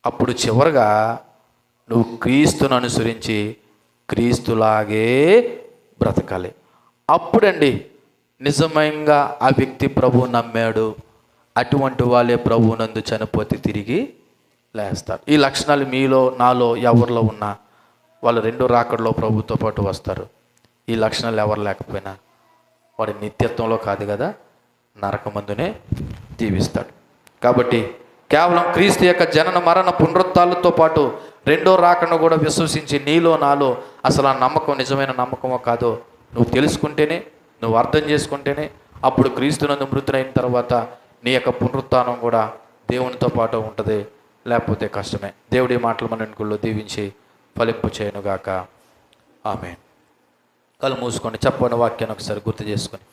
అప్పుడు చివరగా నువ్వు క్రీస్తును అనుసరించి క్రీస్తులాగే బ్రతకాలి. అప్పుడండి నిజంగా ఆ వ్యక్తి ప్రభువు నమ్మాడు. అటువంటి వాళ్ళే ప్రభువు నందు చనిపోతే తిరిగి లేస్తారు. ఈ లక్షణాలు మీలో నాలో ఎవరిలో ఉన్నా వాళ్ళు రెండో రాకడలో ప్రభుతో పాటు వస్తారు. ఈ లక్షణాలు ఎవరు లేకపోయినా వాడి నిత్యత్వంలో కాదు కదా, నరకమందునే జీవిస్తాడు. కాబట్టి కేవలం క్రీస్తు యొక్క జనన మరణ పునరుత్థానాలతో పాటు రెండో రాకడను కూడా విశ్వసించి నీలో నాలో అసలు ఆ నమ్మకం నిజమైన నమ్మకమో కాదో నువ్వు తెలుసుకుంటేనే, నువ్వు అర్థం చేసుకుంటేనే అప్పుడు క్రీస్తునందు మృతులైన తర్వాత నీ యొక్క పునరుత్థానం కూడా దేవునితో పాటు ఉంటుంది. లేకపోతే కష్టమే. దేవుడి మాటలు మన వెనుకల్లో దీవించి ఫలింపు చేయనుగాక. ఆమేన్. కళ్ళు మూసుకొని చెప్పని వాక్యాన్ని ఒకసారి గుర్తు చేసుకొని